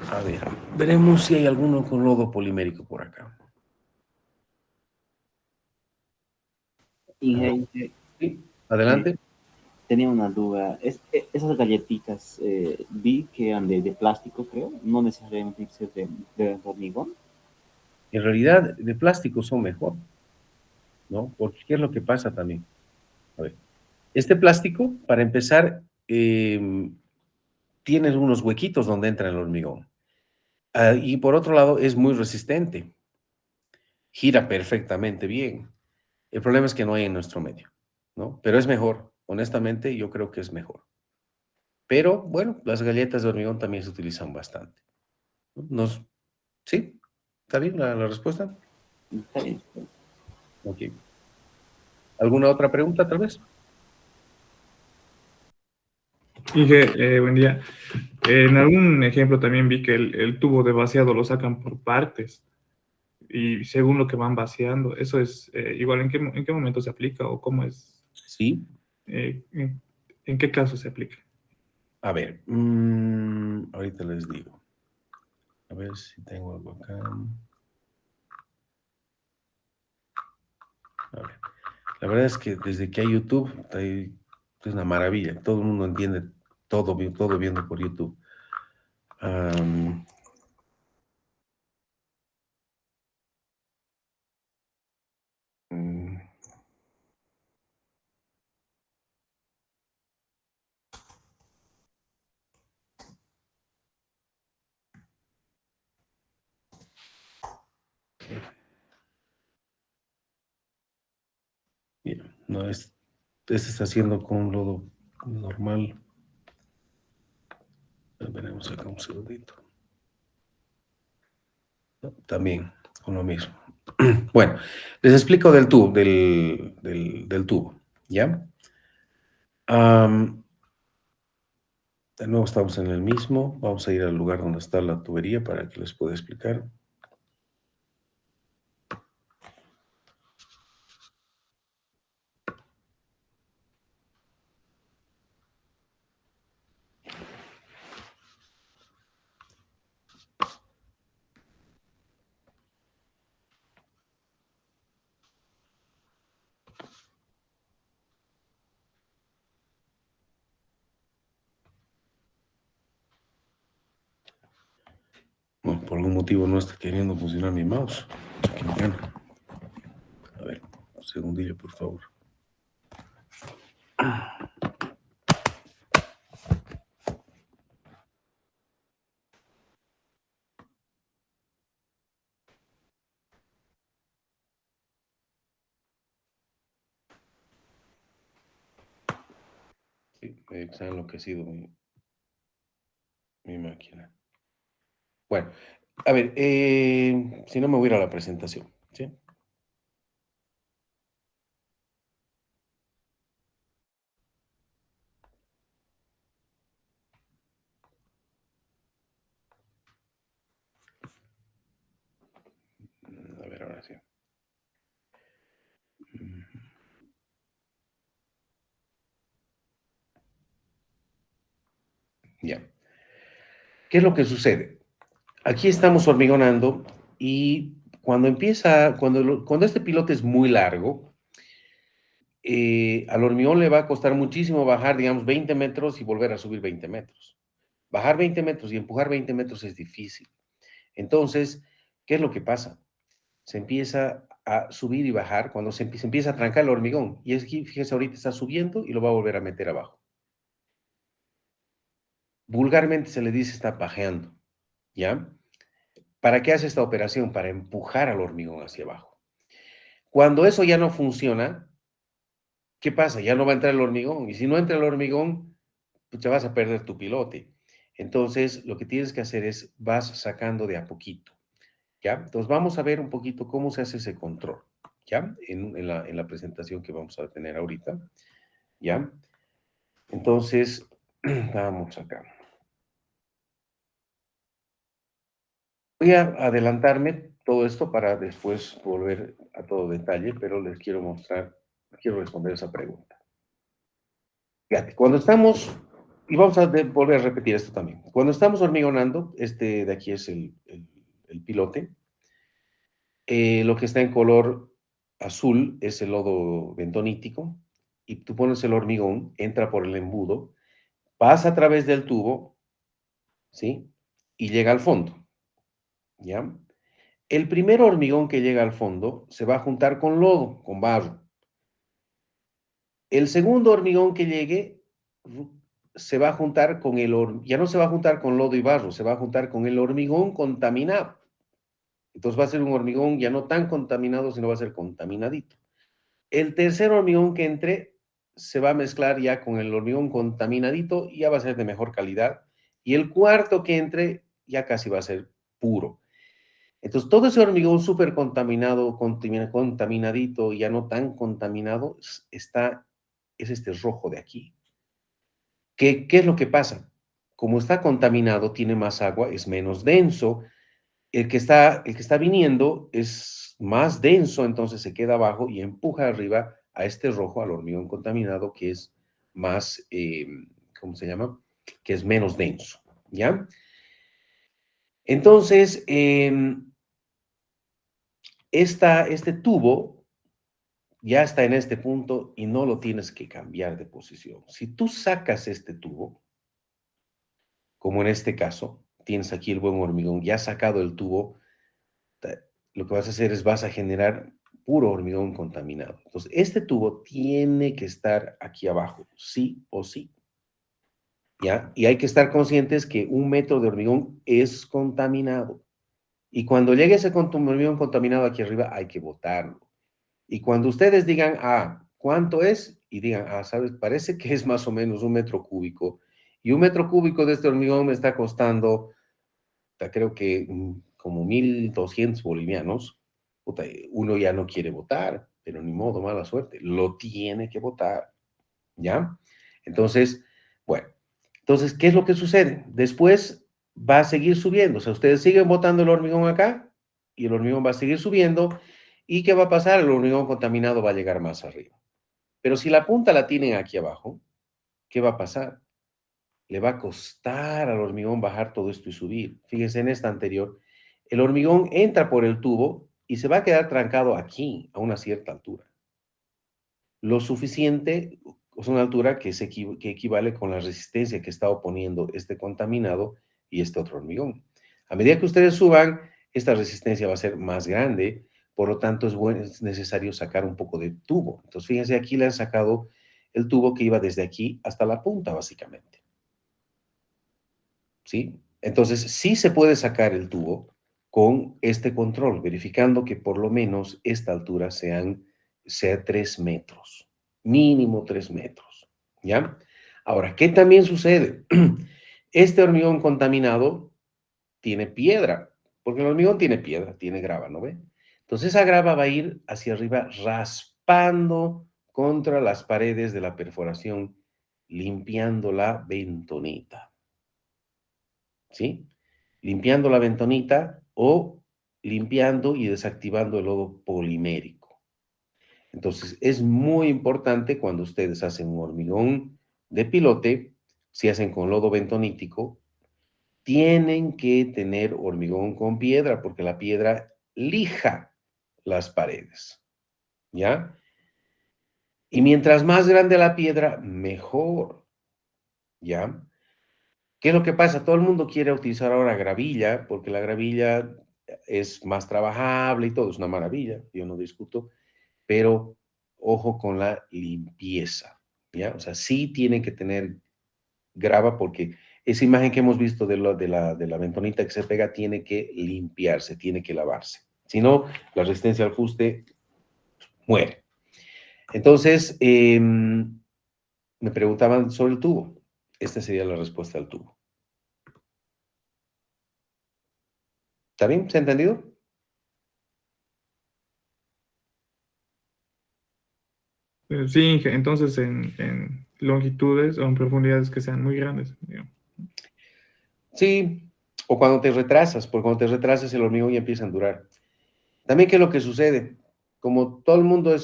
S1: A ver, veremos si hay alguno con lodo polimérico por acá.
S4: Inge,
S1: Sí, adelante.
S4: tenía una duda. Esas galletitas vi que eran de plástico, creo. No necesariamente tienen que ser de hormigón.
S1: En realidad, de plástico son mejor, ¿no? Porque ¿qué es lo que pasa también? A ver, este plástico, para empezar, tiene unos huequitos donde entra el hormigón. Y por otro lado, es muy resistente. Gira perfectamente bien. El problema es que no hay en nuestro medio, ¿no? Pero es mejor. Honestamente, yo creo que es mejor. Pero, bueno, las galletas de hormigón también se utilizan bastante. ¿Sí? ¿Está bien la respuesta?
S4: Está bien.
S1: Ok. ¿Alguna otra pregunta, tal vez?
S5: Inge, buen día. En algún ejemplo también vi que el tubo de vaciado lo sacan por partes y según lo que van vaciando, eso es igual en qué momento se aplica o cómo es,
S1: Sí.
S5: en qué caso se aplica.
S1: A ver, ahorita les digo. A ver si tengo algo acá. A ver. La verdad es que desde que hay YouTube, es una maravilla. Todo el mundo entiende todo viendo por YouTube. Am, mm, Mira, no es, este está haciendo con lodo normal. Veremos acá un segundito. No, también con lo mismo. Bueno, les explico del tubo, del tubo, ¿ya? De nuevo estamos en el mismo. Vamos a ir al lugar donde está la tubería para que les pueda explicar. Bueno, por algún motivo no está queriendo funcionar mi mouse. Qué bacana. A ver, un segundillo, por favor. Sí, se ha enloquecido mi máquina. Bueno, a ver, si no me voy a ir a la presentación, ¿sí? Ya. ¿Qué es lo que sucede? Aquí estamos hormigonando y cuando este pilote es muy largo, al hormigón le va a costar muchísimo bajar, digamos, 20 metros y volver a subir 20 metros. Bajar 20 metros y empujar 20 metros es difícil. Entonces, ¿qué es lo que pasa? Se empieza a subir y bajar cuando se empieza a trancar el hormigón. Y es que, fíjese, ahorita está subiendo y lo va a volver a meter abajo. Vulgarmente se le dice está pajeando, ¿ya? ¿Para qué hace esta operación? Para empujar al hormigón hacia abajo. Cuando eso ya no funciona, ¿qué pasa? Ya no va a entrar el hormigón. Y si no entra el hormigón, pues te vas a perder tu pilote. Entonces, lo que tienes que hacer es vas sacando de a poquito, ¿ya? Entonces, vamos a ver un poquito cómo se hace ese control, ¿ya? En la presentación que vamos a tener ahorita, ¿ya? Entonces, vamos acá. Voy a adelantarme todo esto para después volver a todo detalle, pero les quiero mostrar, quiero responder esa pregunta. Fíjate, cuando estamos, y vamos a volver a repetir esto también, cuando estamos hormigonando, este de aquí es el pilote, lo que está en color azul es el lodo bentonítico, y tú pones el hormigón, entra por el embudo, pasa a través del tubo, ¿sí? Y llega al fondo, ¿ya? El primer hormigón que llega al fondo se va a juntar con lodo, con barro. El segundo hormigón que llegue se va a juntar con ya no se va a juntar con lodo y barro, se va a juntar con el hormigón contaminado. Entonces va a ser un hormigón ya no tan contaminado, sino va a ser contaminadito. El tercer hormigón que entre se va a mezclar ya con el hormigón contaminadito y ya va a ser de mejor calidad. Y el cuarto que entre ya casi va a ser puro. Entonces, todo ese hormigón súper contaminado, contaminadito, ya no tan contaminado, es este rojo de aquí. ¿Qué es lo que pasa? Como está contaminado, tiene más agua, es menos denso. El que está viniendo es más denso, entonces se queda abajo y empuja arriba a este rojo, al hormigón contaminado, que es más, ¿cómo se llama? Que es menos denso, ¿ya? Entonces, este tubo ya está en este punto y no lo tienes que cambiar de posición. Si tú sacas este tubo, como en este caso, tienes aquí el buen hormigón, ya has sacado el tubo, lo que vas a hacer es vas a generar puro hormigón contaminado. Entonces, este tubo tiene que estar aquí abajo, sí o sí. ¿Ya? Y hay que estar conscientes que 1 metro de hormigón es contaminado. Y cuando llegue ese hormigón contaminado aquí arriba, hay que botarlo. Y cuando ustedes digan, ¿cuánto es? Y digan, ¿sabes? Parece que es más o menos 1 metro cúbico. Y 1 metro cúbico de este hormigón me está costando, creo que como 1,200 bolivianos. Puta, uno ya no quiere votar, pero ni modo, mala suerte. Lo tiene que votar, ¿ya? Entonces, bueno. Entonces, ¿qué es lo que sucede? Después va a seguir subiendo. O sea, ustedes siguen botando el hormigón acá y el hormigón va a seguir subiendo. ¿Y qué va a pasar? El hormigón contaminado va a llegar más arriba. Pero si la punta la tienen aquí abajo, ¿qué va a pasar? Le va a costar al hormigón bajar todo esto y subir. Fíjense en esta anterior, el hormigón entra por el tubo y se va a quedar trancado aquí, a una cierta altura. Lo suficiente, es una altura que equivale con la resistencia que está oponiendo este contaminado y este otro hormigón. A medida que ustedes suban, esta resistencia va a ser más grande, por lo tanto es necesario sacar un poco de tubo. Entonces, fíjense, aquí le han sacado el tubo que iba desde aquí hasta la punta, básicamente. ¿Sí? Entonces, sí se puede sacar el tubo con este control, verificando que por lo menos esta altura sea 3 metros, mínimo 3 metros, ¿ya? Ahora, ¿qué también sucede? Este hormigón contaminado tiene piedra, porque el hormigón tiene piedra, tiene grava, ¿no ve? Entonces esa grava va a ir hacia arriba raspando contra las paredes de la perforación, limpiando la bentonita. ¿Sí? Limpiando la bentonita o limpiando y desactivando el lodo polimérico. Entonces, es muy importante cuando ustedes hacen un hormigón de pilote, si hacen con lodo bentonítico, tienen que tener hormigón con piedra, porque la piedra lija las paredes, ¿ya? Y mientras más grande la piedra, mejor, ¿ya? ¿Qué es lo que pasa? Todo el mundo quiere utilizar ahora gravilla, porque la gravilla es más trabajable y todo, es una maravilla, yo no discuto, pero ojo con la limpieza, ¿ya? O sea, sí tienen que tener grava, porque esa imagen que hemos visto de la bentonita que se pega tiene que limpiarse, tiene que lavarse. Si no, la resistencia al fuste muere. Entonces, me preguntaban sobre el tubo. Esta sería la respuesta al tubo. ¿Está bien? ¿Se ha entendido?
S5: Sí, Inge, entonces en longitudes o en profundidades que sean muy grandes, digamos.
S1: Sí, o cuando te retrasas, porque cuando te retrasas el hormigón ya empieza a durar. También, ¿qué es lo que sucede? Como todo el mundo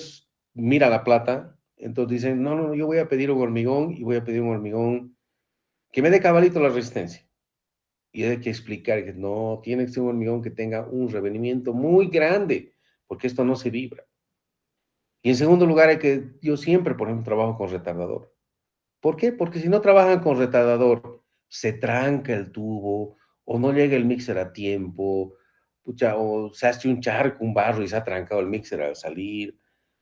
S1: mira la plata, entonces dicen, no, no, yo voy a pedir un hormigón y voy a pedir un hormigón que me dé cabalito la resistencia. Y hay que explicar que no, tiene que ser un hormigón que tenga un revenimiento muy grande, porque esto no se vibra. Y en segundo lugar, yo siempre, por ejemplo, trabajo con retardador. ¿Por qué? Porque si no trabajan con retardador, se tranca el tubo, o no llega el mixer a tiempo, pucha, o se hace un charco, un barro y se ha trancado el mixer al salir,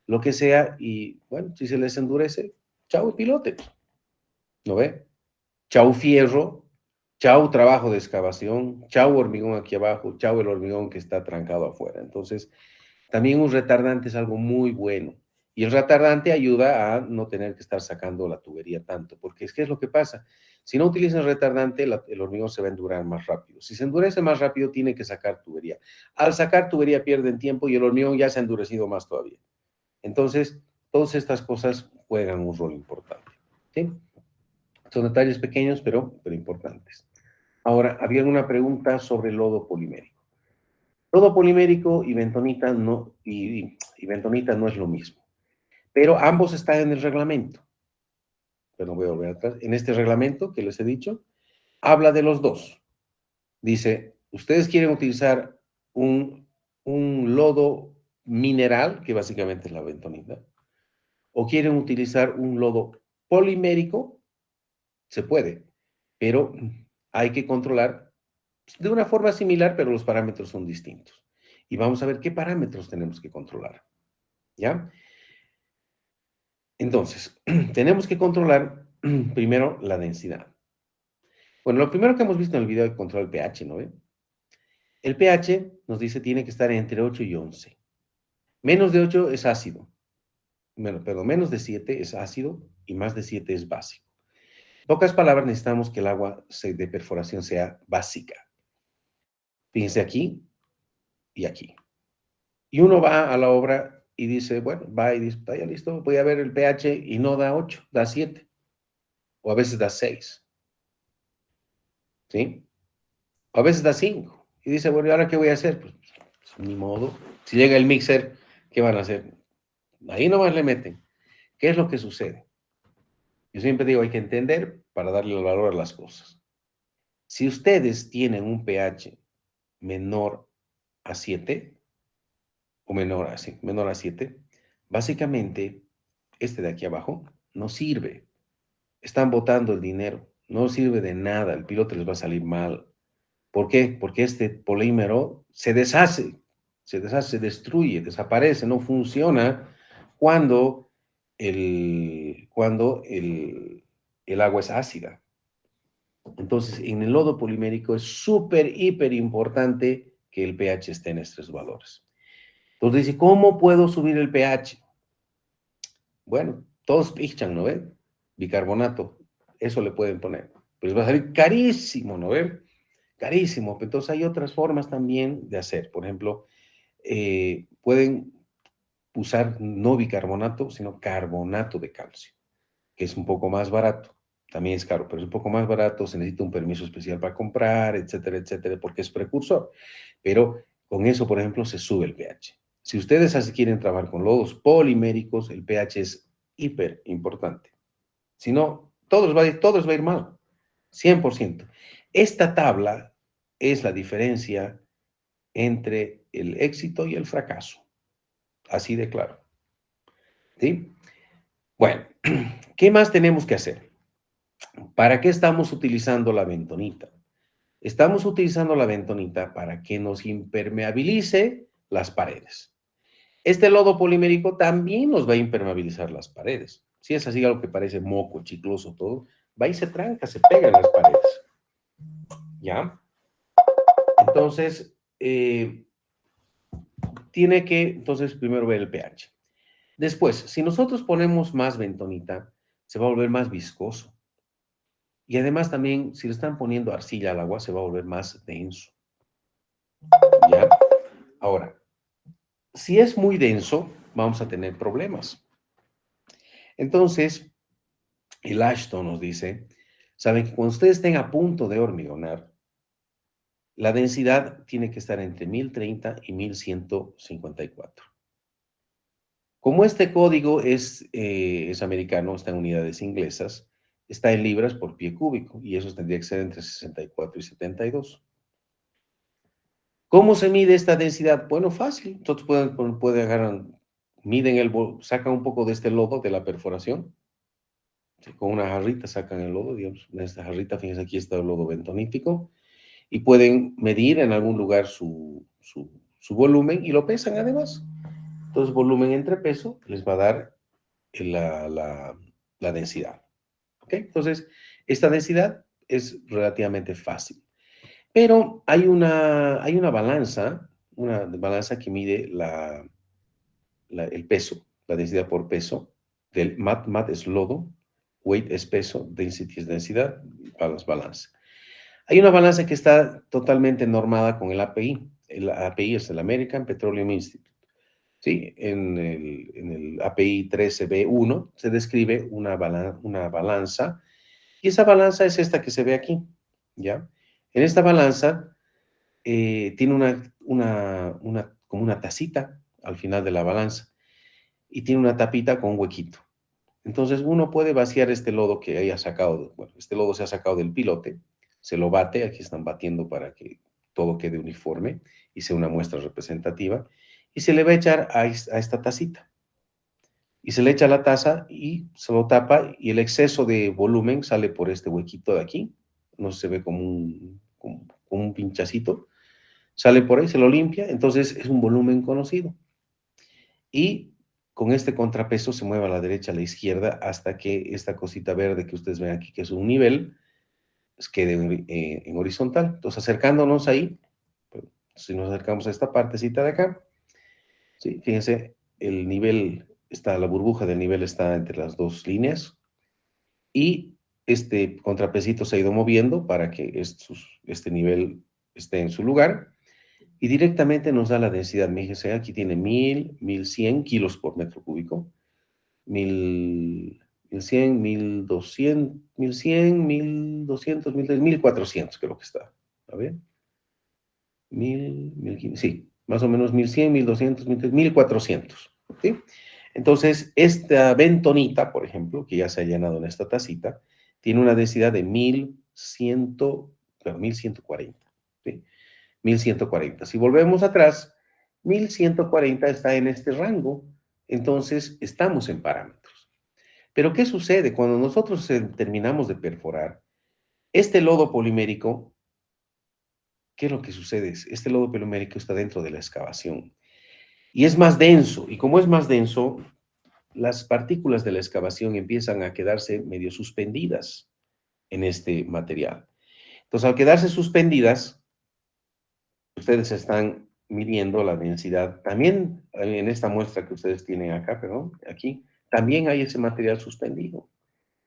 S1: lo que sea, y bueno, si se les endurece, chao pilote, ¿no ve? Chao fierro, chao trabajo de excavación, chao hormigón aquí abajo, chao el hormigón que está trancado afuera. Entonces, también un retardante es algo muy bueno. Y el retardante ayuda a no tener que estar sacando la tubería tanto, porque ¿qué es lo que pasa? Si no utilizas retardante, el hormigón se va a endurar más rápido. Si se endurece más rápido, tiene que sacar tubería. Al sacar tubería pierden tiempo y el hormigón ya se ha endurecido más todavía. Entonces, todas estas cosas juegan un rol importante. ¿Sí? Son detalles pequeños, pero importantes. Ahora, había una pregunta sobre el lodo polimérico. Lodo polimérico y bentonita y bentonita no es lo mismo, pero ambos están en el reglamento. Pero no voy a volver atrás. En este reglamento que les he dicho, habla de los dos. Dice, ustedes quieren utilizar un lodo mineral, que básicamente es la bentonita, o quieren utilizar un lodo polimérico, se puede, pero hay que controlar de una forma similar, pero los parámetros son distintos. Y vamos a ver qué parámetros tenemos que controlar. ¿Ya? Entonces, tenemos que controlar primero la densidad. Bueno, lo primero que hemos visto en el video de control del pH, ¿no ve? El pH nos dice tiene que estar entre 8 y 11. Menos de 8 es ácido. Perdón, menos de 7 es ácido y más de 7 es básico. En pocas palabras, necesitamos que el agua de perforación sea básica. Fíjense aquí y aquí. Y uno va a la obra y dice, bueno, va y dice, está ya listo, voy a ver el pH y no da 8, da 7. O a veces da 6. ¿Sí? O a veces da 5. Y dice, bueno, ¿y ahora qué voy a hacer? Pues ni modo. Si llega el mixer, ¿qué van a hacer? Ahí nomás le meten. ¿Qué es lo que sucede? Yo siempre digo, hay que entender para darle el valor a las cosas. Si ustedes tienen un pH menor a 7, o menor a 7, básicamente, este de aquí abajo no sirve. Están botando el dinero. No sirve de nada. El piloto les va a salir mal. ¿Por qué? Porque este polímero se deshace, se destruye, desaparece, no funciona cuando el agua es ácida. Entonces, en el lodo polimérico es súper, hiper importante que el pH esté en estos valores. Entonces dice, ¿cómo puedo subir el pH? Bueno, todos pichan, ¿no ven? Bicarbonato, eso le pueden poner. Pues va a salir carísimo, ¿no ven? Carísimo. Entonces hay otras formas también de hacer. Por ejemplo, pueden usar no bicarbonato, sino carbonato de calcio, que es un poco más barato. También es caro, pero es un poco más barato, se necesita un permiso especial para comprar, etcétera, etcétera, porque es precursor. Pero con eso, por ejemplo, se sube el pH. Si ustedes así quieren trabajar con lodos poliméricos, el pH es hiper importante. Si no, todo les va a ir mal. 100%. Esta tabla es la diferencia entre el éxito y el fracaso. Así de claro. ¿Sí? Bueno, ¿qué más tenemos que hacer? ¿Para qué estamos utilizando la bentonita? Estamos utilizando la bentonita para que nos impermeabilice las paredes. Este lodo polimérico también nos va a impermeabilizar las paredes. Si es así algo que parece moco, chicloso, todo, va y se tranca, se pega en las paredes. ¿Ya? Entonces, tiene que, entonces, primero ver el pH. Después, si nosotros ponemos más bentonita, se va a volver más viscoso. Y además también, si le están poniendo arcilla al agua, se va a volver más denso. ¿Ya? Ahora, si es muy denso, vamos a tener problemas. Entonces, el Ashton nos dice, saben que cuando ustedes estén a punto de hormigonar, la densidad tiene que estar entre 1030 y 1154. Como este código es americano, está en unidades inglesas, está en libras por pie cúbico, y eso tendría que ser entre 64 y 72. ¿Cómo se mide esta densidad? Bueno, fácil. Entonces pueden agarrar, sacan un poco de este lodo de la perforación, ¿sí? Con una jarrita sacan el lodo, digamos, en esta jarrita, fíjense, aquí está el lodo bentonítico, y pueden medir en algún lugar su volumen y lo pesan además. Entonces, volumen entre peso les va a dar la densidad. ¿Ok? Entonces, esta densidad es relativamente fácil. Pero hay una balanza que mide el peso, la densidad por peso. Del mat es lodo, weight es peso, density es densidad, balanza. Hay una balanza que está totalmente normada con el API. El API es el American Petroleum Institute. ¿Sí? En el API 13B1 se describe una balanza, y esa balanza es esta que se ve aquí, ¿ya? En esta balanza tiene como una tacita al final de la balanza, y tiene una tapita con un huequito. Entonces uno puede vaciar este lodo que haya sacado, bueno, este lodo se ha sacado del pilote, se lo bate, aquí están batiendo para que todo quede uniforme y sea una muestra representativa, y se le va a echar a esta tacita. Y se le echa la taza y se lo tapa, y el exceso de volumen sale por este huequito de aquí, no se ve como un pinchacito, sale por ahí, se lo limpia, entonces es un volumen conocido. Y con este contrapeso se mueve a la derecha, a la izquierda, hasta que esta cosita verde que ustedes ven aquí, que es un nivel, quede en horizontal. Entonces, acercándonos ahí, si nos acercamos a esta partecita de acá, ¿sí? Fíjense, el nivel la burbuja del nivel está entre las dos líneas, y este contrapesito se ha ido moviendo para que este nivel esté en su lugar, y directamente nos da la densidad. Fíjense, aquí tiene 1100 kilos por metro cúbico, 1100, 1200, 1100, 1200, 1400 creo que está. A ver. 1500, sí, más o menos 1100, 1200, 1400. ¿Sí? Entonces, esta bentonita, por ejemplo, que ya se ha llenado en esta tacita, tiene una densidad de 1140. ¿Sí? 1140. Si volvemos atrás, 1140 está en este rango, entonces estamos en parámetros. Pero ¿qué sucede? Cuando nosotros terminamos de perforar, este lodo polimérico, ¿qué es lo que sucede? Este lodo polimérico está dentro de la excavación y es más denso, y como es más denso, las partículas de la excavación empiezan a quedarse medio suspendidas en este material. Entonces, al quedarse suspendidas, ustedes están midiendo la densidad. También en esta muestra que ustedes tienen acá, perdón, aquí, también hay ese material suspendido.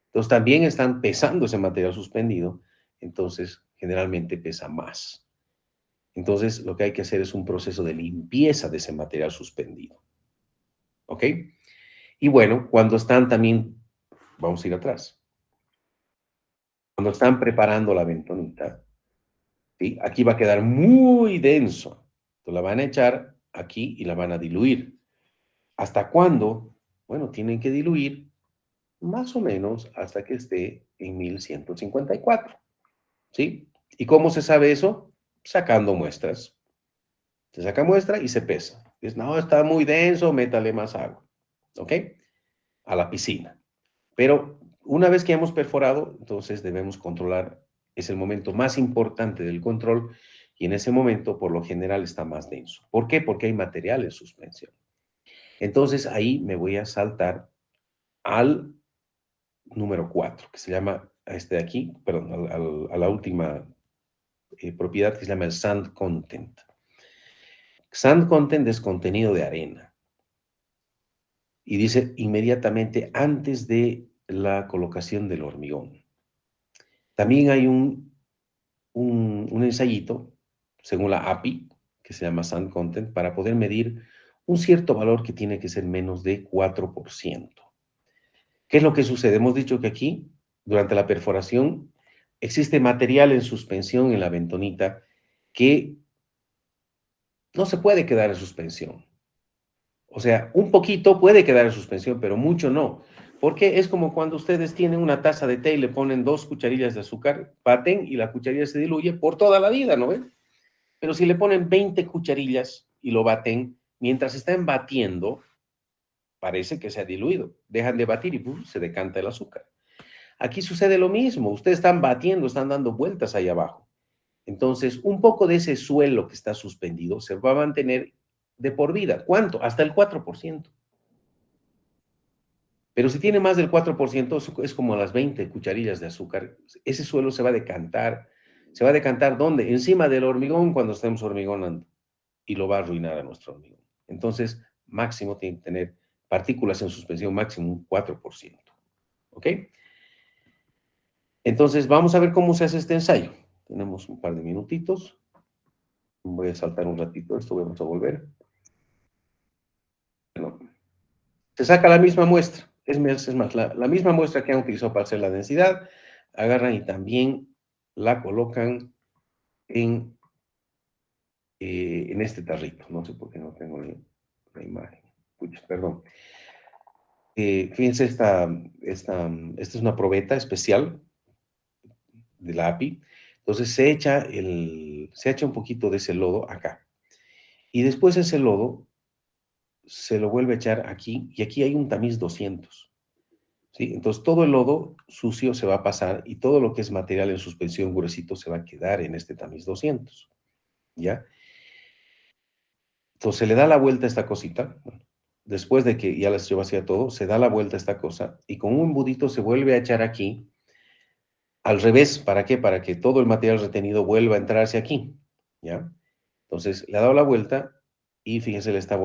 S1: Entonces, también están pesando ese material suspendido, entonces generalmente pesa más. Entonces, lo que hay que hacer es un proceso de limpieza de ese material suspendido. ¿Ok? Y bueno, cuando están también, vamos a ir atrás, cuando están preparando la bentonita, ¿sí? Aquí va a quedar muy denso. Entonces la van a echar aquí y la van a diluir. ¿Hasta cuándo? Bueno, tienen que diluir más o menos hasta que esté en 1154. ¿sí? ¿Y cómo se sabe eso? Sacando muestras. Se saca muestra y se pesa. Dices, no, está muy denso, métale más agua, ¿ok? A la piscina. Pero una vez que hemos perforado, entonces debemos controlar, es el momento más importante del control y en ese momento, por lo general, está más denso. ¿Por qué? Porque hay material en suspensión. Entonces ahí me voy a saltar al número 4, que se llama, a este de aquí, perdón, a la última propiedad que se llama el sand content. Sand content es contenido de arena. Y dice inmediatamente antes de la colocación del hormigón. También hay un ensayito, según la API, que se llama Sand Content, para poder medir un cierto valor que tiene que ser menos de 4%. ¿Qué es lo que sucede? Hemos dicho que aquí, durante la perforación, existe material en suspensión en la bentonita que no se puede quedar en suspensión. O sea, un poquito puede quedar en suspensión, pero mucho no. Porque es como cuando ustedes tienen una taza de té y le ponen 2 cucharillas de azúcar, baten y la cucharilla se diluye por toda la vida, ¿no ven? Pero si le ponen 20 cucharillas y lo baten, mientras están batiendo, parece que se ha diluido. Dejan de batir y ¡pum!, se decanta el azúcar. Aquí sucede lo mismo. Ustedes están batiendo, están dando vueltas ahí abajo. Entonces, un poco de ese suelo que está suspendido se va a mantener de por vida. ¿Cuánto? Hasta el 4%. Pero si tiene más del 4%, es como las 20 cucharillas de azúcar. Ese suelo se va a decantar. ¿Se va a decantar dónde? Encima del hormigón cuando estemos hormigonando. Y lo va a arruinar a nuestro hormigón. Entonces, máximo tiene que tener partículas en suspensión, máximo un 4%. ¿Ok? Entonces, vamos a ver cómo se hace este ensayo. Tenemos un par de minutitos. Voy a saltar un ratito esto, vamos a volver. Bueno, se saca la misma muestra. Es más, la misma muestra que han utilizado para hacer la densidad, agarran y también la colocan en este tarrito. No sé por qué no tengo la imagen. Pucha, perdón. Fíjense, esta es una probeta especial de la API. Entonces se echa un poquito de ese lodo acá. Y después ese lodo se lo vuelve a echar aquí, y aquí hay un tamiz 200. ¿Sí? Entonces todo el lodo sucio se va a pasar y todo lo que es material en suspensión gruesito se va a quedar en este tamiz 200. ¿Ya? Entonces se le da la vuelta a esta cosita. Después de que ya les echó vacía todo, se da la vuelta a esta cosa y con un embudito se vuelve a echar aquí al revés. ¿Para qué? Para que todo el material retenido vuelva a entrarse aquí. ¿Ya? Entonces le ha dado la vuelta y fíjense, le está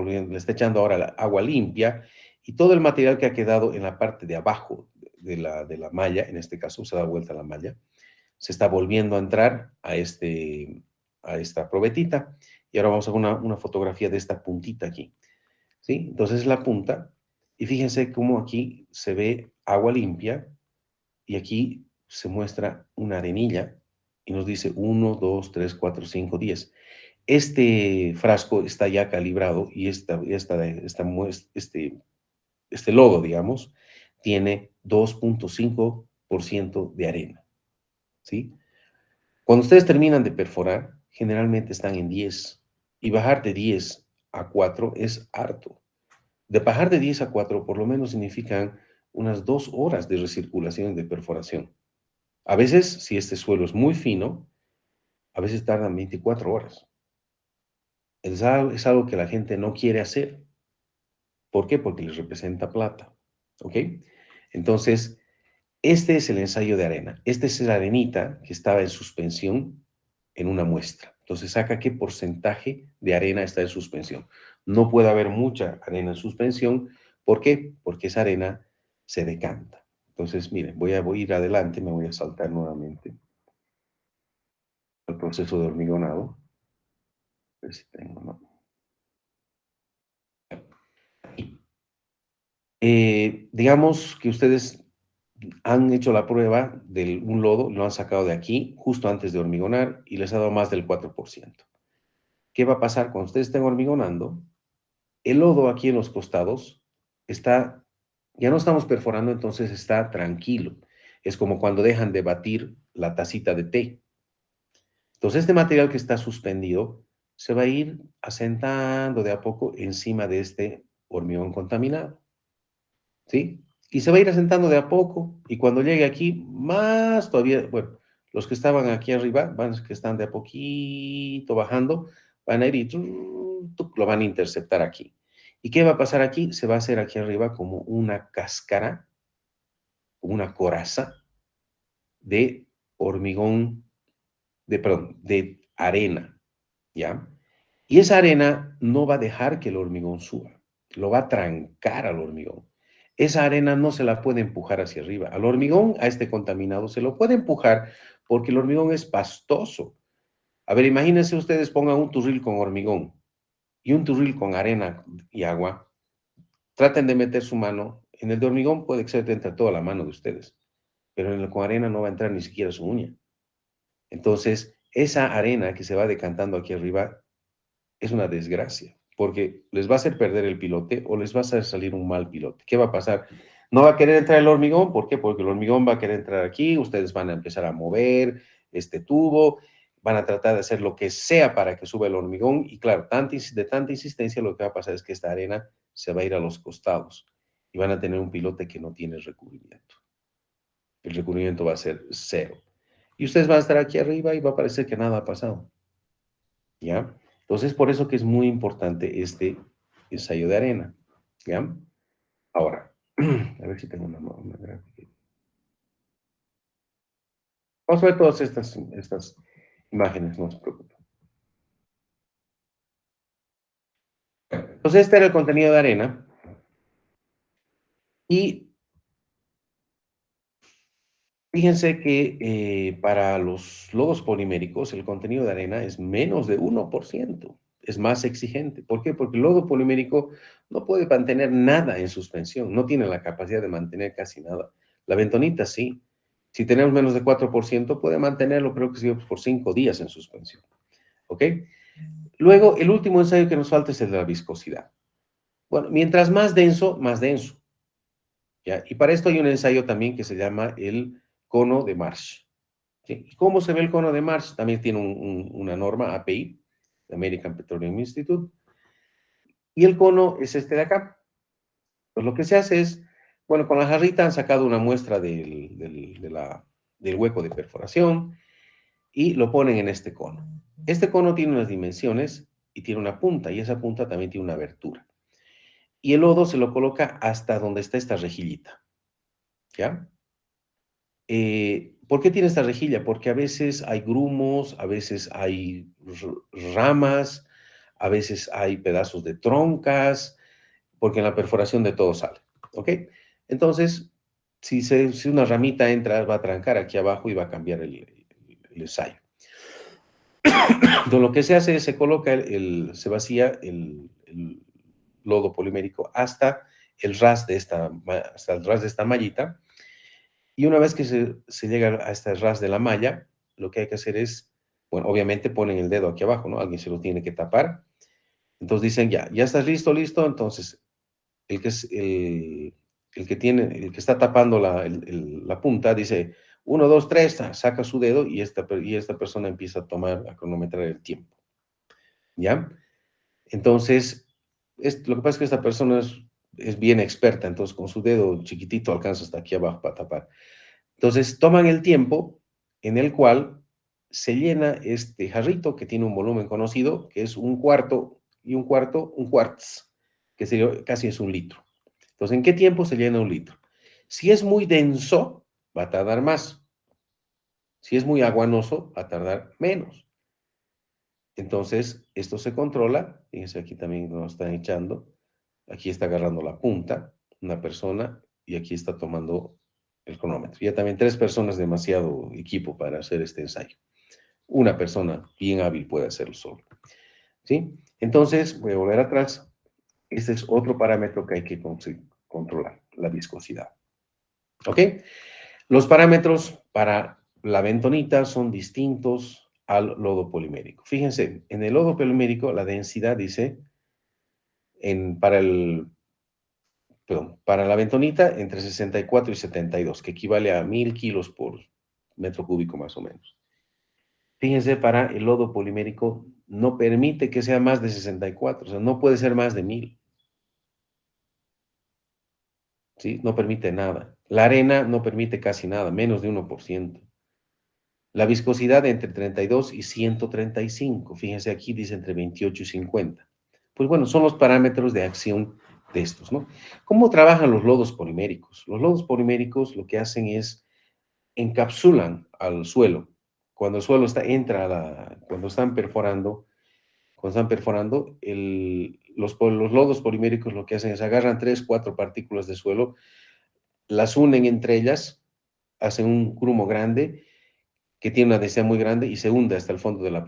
S1: echando ahora la agua limpia y todo el material que ha quedado en la parte de abajo de la malla, en este caso se da vuelta la malla, se está volviendo a entrar a esta probetita. Y ahora vamos a ver una fotografía de esta puntita aquí. ¿Sí? Entonces es la punta y fíjense cómo aquí se ve agua limpia y aquí se muestra una arenilla y nos dice 1, 2, 3, 4, 5, 10. Este frasco está ya calibrado y este lodo, digamos, tiene 2.5% de arena. ¿Sí? Cuando ustedes terminan de perforar, generalmente están en 10 y bajar de 10 a 4 es harto. De bajar de 10 a 4 por lo menos significan unas 2 horas de recirculación de perforación. A veces, si este suelo es muy fino, a veces tardan 24 horas. Es algo que la gente no quiere hacer. ¿Por qué? Porque les representa plata. ¿Ok? Entonces, este es el ensayo de arena. Esta es la arenita que estaba en suspensión en una muestra. Entonces, saca qué porcentaje de arena está en suspensión. No puede haber mucha arena en suspensión. ¿Por qué? Porque esa arena se decanta. Entonces, miren, voy a ir adelante, me voy a saltar nuevamente al proceso de hormigonado. A ver si tengo, ¿no? Digamos que ustedes han hecho la prueba de un lodo, lo han sacado de aquí, justo antes de hormigonar, y les ha dado más del 4%. ¿Qué va a pasar cuando ustedes estén hormigonando? El lodo aquí en los costados está, ya no estamos perforando, entonces está tranquilo. Es como cuando dejan de batir la tacita de té. Entonces, este material que está suspendido se va a ir asentando de a poco encima de este hormigón contaminado, ¿sí? Y se va a ir asentando de a poco, y cuando llegue aquí, más todavía, bueno, los que estaban aquí arriba, que están de a poquito bajando, van a ir y lo van a interceptar aquí. ¿Y qué va a pasar aquí? Se va a hacer aquí arriba como una cáscara, una coraza de hormigón, perdón, de arena, ¿ya? Y esa arena no va a dejar que el hormigón suba, lo va a trancar al hormigón. Esa arena no se la puede empujar hacia arriba. Al hormigón, a este contaminado, se lo puede empujar porque el hormigón es pastoso. A ver, imagínense ustedes pongan un turril con hormigón y un turril con arena y agua. Traten de meter su mano. En el de hormigón puede que se entre toda la mano de ustedes, pero en el con arena no va a entrar ni siquiera su uña. Entonces, esa arena que se va decantando aquí arriba es una desgracia, porque les va a hacer perder el pilote o les va a hacer salir un mal pilote. ¿Qué va a pasar? No va a querer entrar el hormigón, ¿por qué? Porque el hormigón va a querer entrar aquí, ustedes van a empezar a mover este tubo, van a tratar de hacer lo que sea para que suba el hormigón y claro, de tanta insistencia lo que va a pasar es que esta arena se va a ir a los costados y van a tener un pilote que no tiene recubrimiento. El recubrimiento va a ser cero. Y ustedes van a estar aquí arriba y va a parecer que nada ha pasado. ¿Ya? Entonces, por eso que es muy importante este ensayo de arena, ¿ya? Ahora, a ver si tengo una gráfica. Vamos a ver todas estas imágenes, no se preocupen. Entonces, este era el contenido de arena. Y fíjense que para los lodos poliméricos, el contenido de arena es menos de 1%. Es más exigente. ¿Por qué? Porque el lodo polimérico no puede mantener nada en suspensión, no tiene la capacidad de mantener casi nada. La bentonita sí. Si tenemos menos de 4%, puede mantenerlo, creo que sí, por 5 días en suspensión. ¿Ok? Luego, el último ensayo que nos falta es el de la viscosidad. Bueno, mientras más denso, más denso. ¿Ya? Y para esto hay un ensayo también que se llama el cono de Marsh. ¿Sí? ¿Y cómo se ve el cono de Marsh? También tiene una norma API, American Petroleum Institute. Y el cono es este de acá. Pues lo que se hace es, bueno, con la jarrita han sacado una muestra del hueco de perforación y lo ponen en este cono. Este cono tiene unas dimensiones y tiene una punta, y esa punta también tiene una abertura. Y el lodo se lo coloca hasta donde está esta rejillita. ¿Ya? ¿Por qué tiene esta rejilla? Porque a veces hay grumos, a veces hay ramas, a veces hay pedazos de troncas, porque en la perforación de todo sale, ¿ok? Entonces, si una ramita entra, va a trancar aquí abajo y va a cambiar el ensayo. Entonces, lo que se hace es se coloca, se vacía el lodo polimérico hasta el ras de esta mallita, y una vez que se llega a este ras de la malla, lo que hay que hacer es, bueno, obviamente ponen el dedo aquí abajo, ¿no? Alguien se lo tiene que tapar. Entonces dicen, ya estás listo, entonces el que está tapando la punta dice 1, 2, 3, saca su dedo y esta persona empieza a cronometrar el tiempo. ¿Ya? Entonces, lo que pasa es que esta persona es bien experta, entonces con su dedo chiquitito alcanza hasta aquí abajo para tapar. Entonces, toman el tiempo en el cual se llena este jarrito que tiene un volumen conocido, que es un cuarto, un quarts, que casi es 1 litro. Entonces, ¿en qué tiempo se llena 1 litro? Si es muy denso, va a tardar más. Si es muy aguanoso, va a tardar menos. Entonces, esto se controla. Fíjense, aquí también nos están echando. Aquí está agarrando la punta una persona y aquí está tomando el cronómetro. Ya también 3 personas, demasiado equipo para hacer este ensayo. Una persona bien hábil puede hacerlo solo. ¿Sí? Entonces, voy a volver atrás. Este es otro parámetro que hay que controlar, la viscosidad. ¿Ok? Los parámetros para la bentonita son distintos al lodo polimérico. Fíjense, en el lodo polimérico la densidad dice, para la bentonita entre 64 y 72, que equivale a 1000 kilos por metro cúbico más o menos. Fíjense, para el lodo polimérico no permite que sea más de 64, o sea, no puede ser más de 1000. ¿Sí? No permite nada. La arena no permite casi nada, menos de 1%. La viscosidad entre 32 y 135. Fíjense, aquí dice entre 28 y 50. Pues bueno, son los parámetros de acción de estos, ¿no? ¿Cómo trabajan los lodos poliméricos? Los lodos poliméricos lo que hacen es encapsulan al suelo. Cuando el suelo cuando están perforando, los lodos poliméricos lo que hacen es agarran 3, 4 partículas de suelo, las unen entre ellas, hacen un grumo grande que tiene una densidad muy grande y se hunde hasta el fondo de la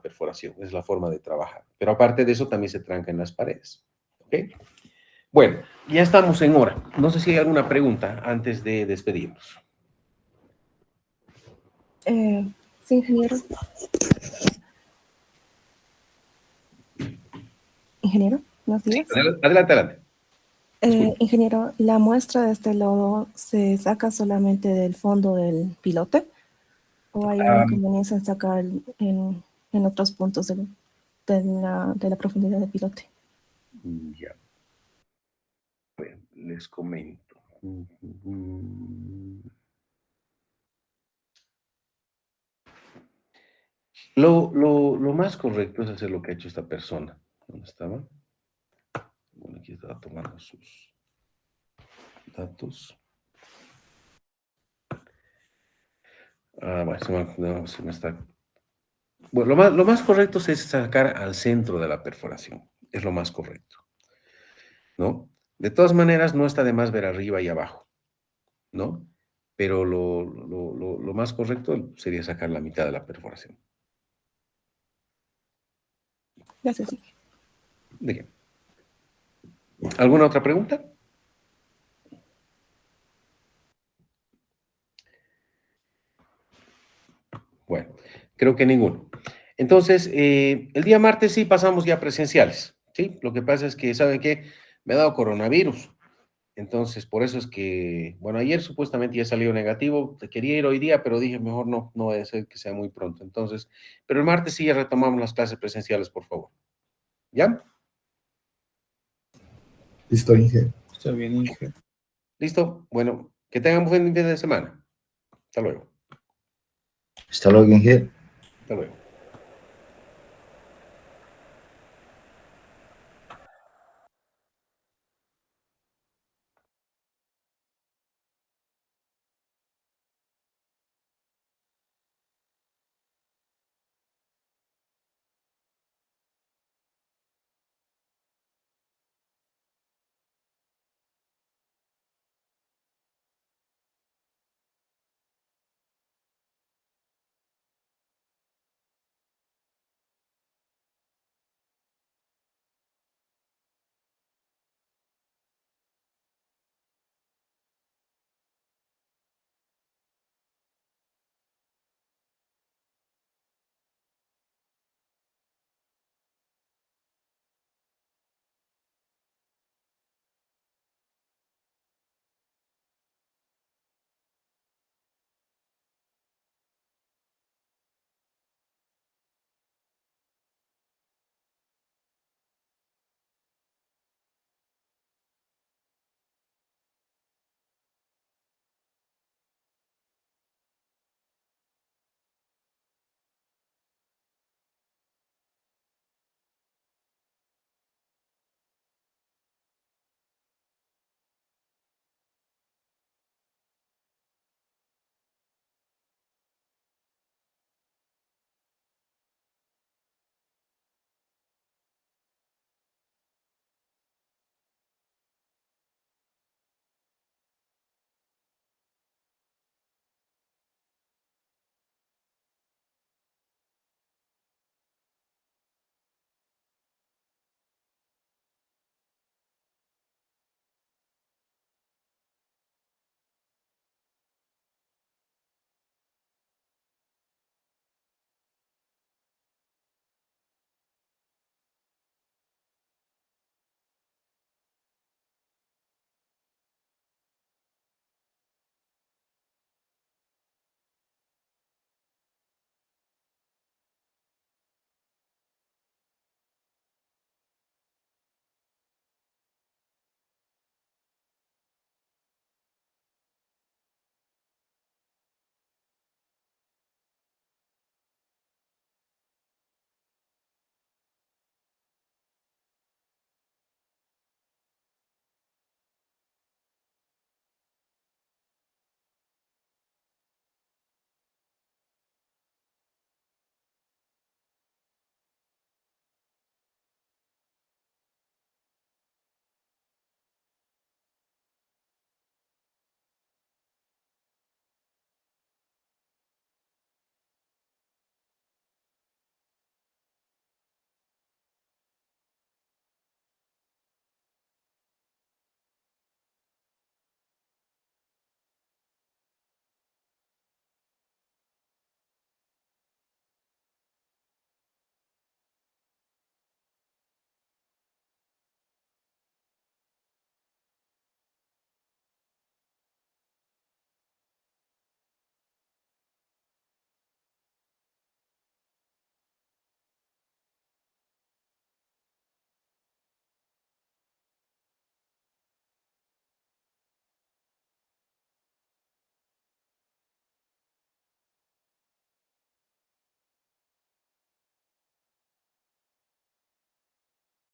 S1: perforación. Es la forma de trabajar. Pero aparte de eso, también se tranca en las paredes. ¿Ok? Bueno, ya estamos en hora. No sé si hay alguna pregunta antes de despedirnos.
S8: Sí, ingeniero. Ingeniero, buenos días.
S1: Sí, adelante.
S8: Ingeniero, ¿la muestra de este lodo se saca solamente del fondo del pilote? ¿O hay una conveniencia en sacar en otros puntos de la profundidad del pilote?
S1: Ya. Bueno, les comento. Lo más correcto es hacer lo que ha hecho esta persona. ¿Dónde estaba? Bueno, aquí estaba tomando sus datos. Bueno, se me está... Bueno, lo más correcto es sacar al centro de la perforación. Es lo más correcto, ¿no? De todas maneras, no está de más ver arriba y abajo, ¿no? Pero lo más correcto sería sacar la mitad de la perforación.
S8: Gracias. Sí.
S1: ¿De qué? ¿Alguna otra pregunta? Bueno, creo que ninguno. Entonces, el día martes sí pasamos ya presenciales, ¿sí? Lo que pasa es que, ¿saben qué? Me ha dado coronavirus. Entonces, por eso es que, bueno, ayer supuestamente ya salió negativo. Quería ir hoy día, pero dije, mejor no vaya a ser que sea muy pronto. Entonces, pero el martes sí ya retomamos las clases presenciales, por favor. ¿Ya?
S9: Listo, Inge. Está bien, Inge.
S1: ¿Listo? Bueno, que tengan un buen fin de semana. Hasta luego.
S9: Hasta luego, Inge.
S1: Hasta luego.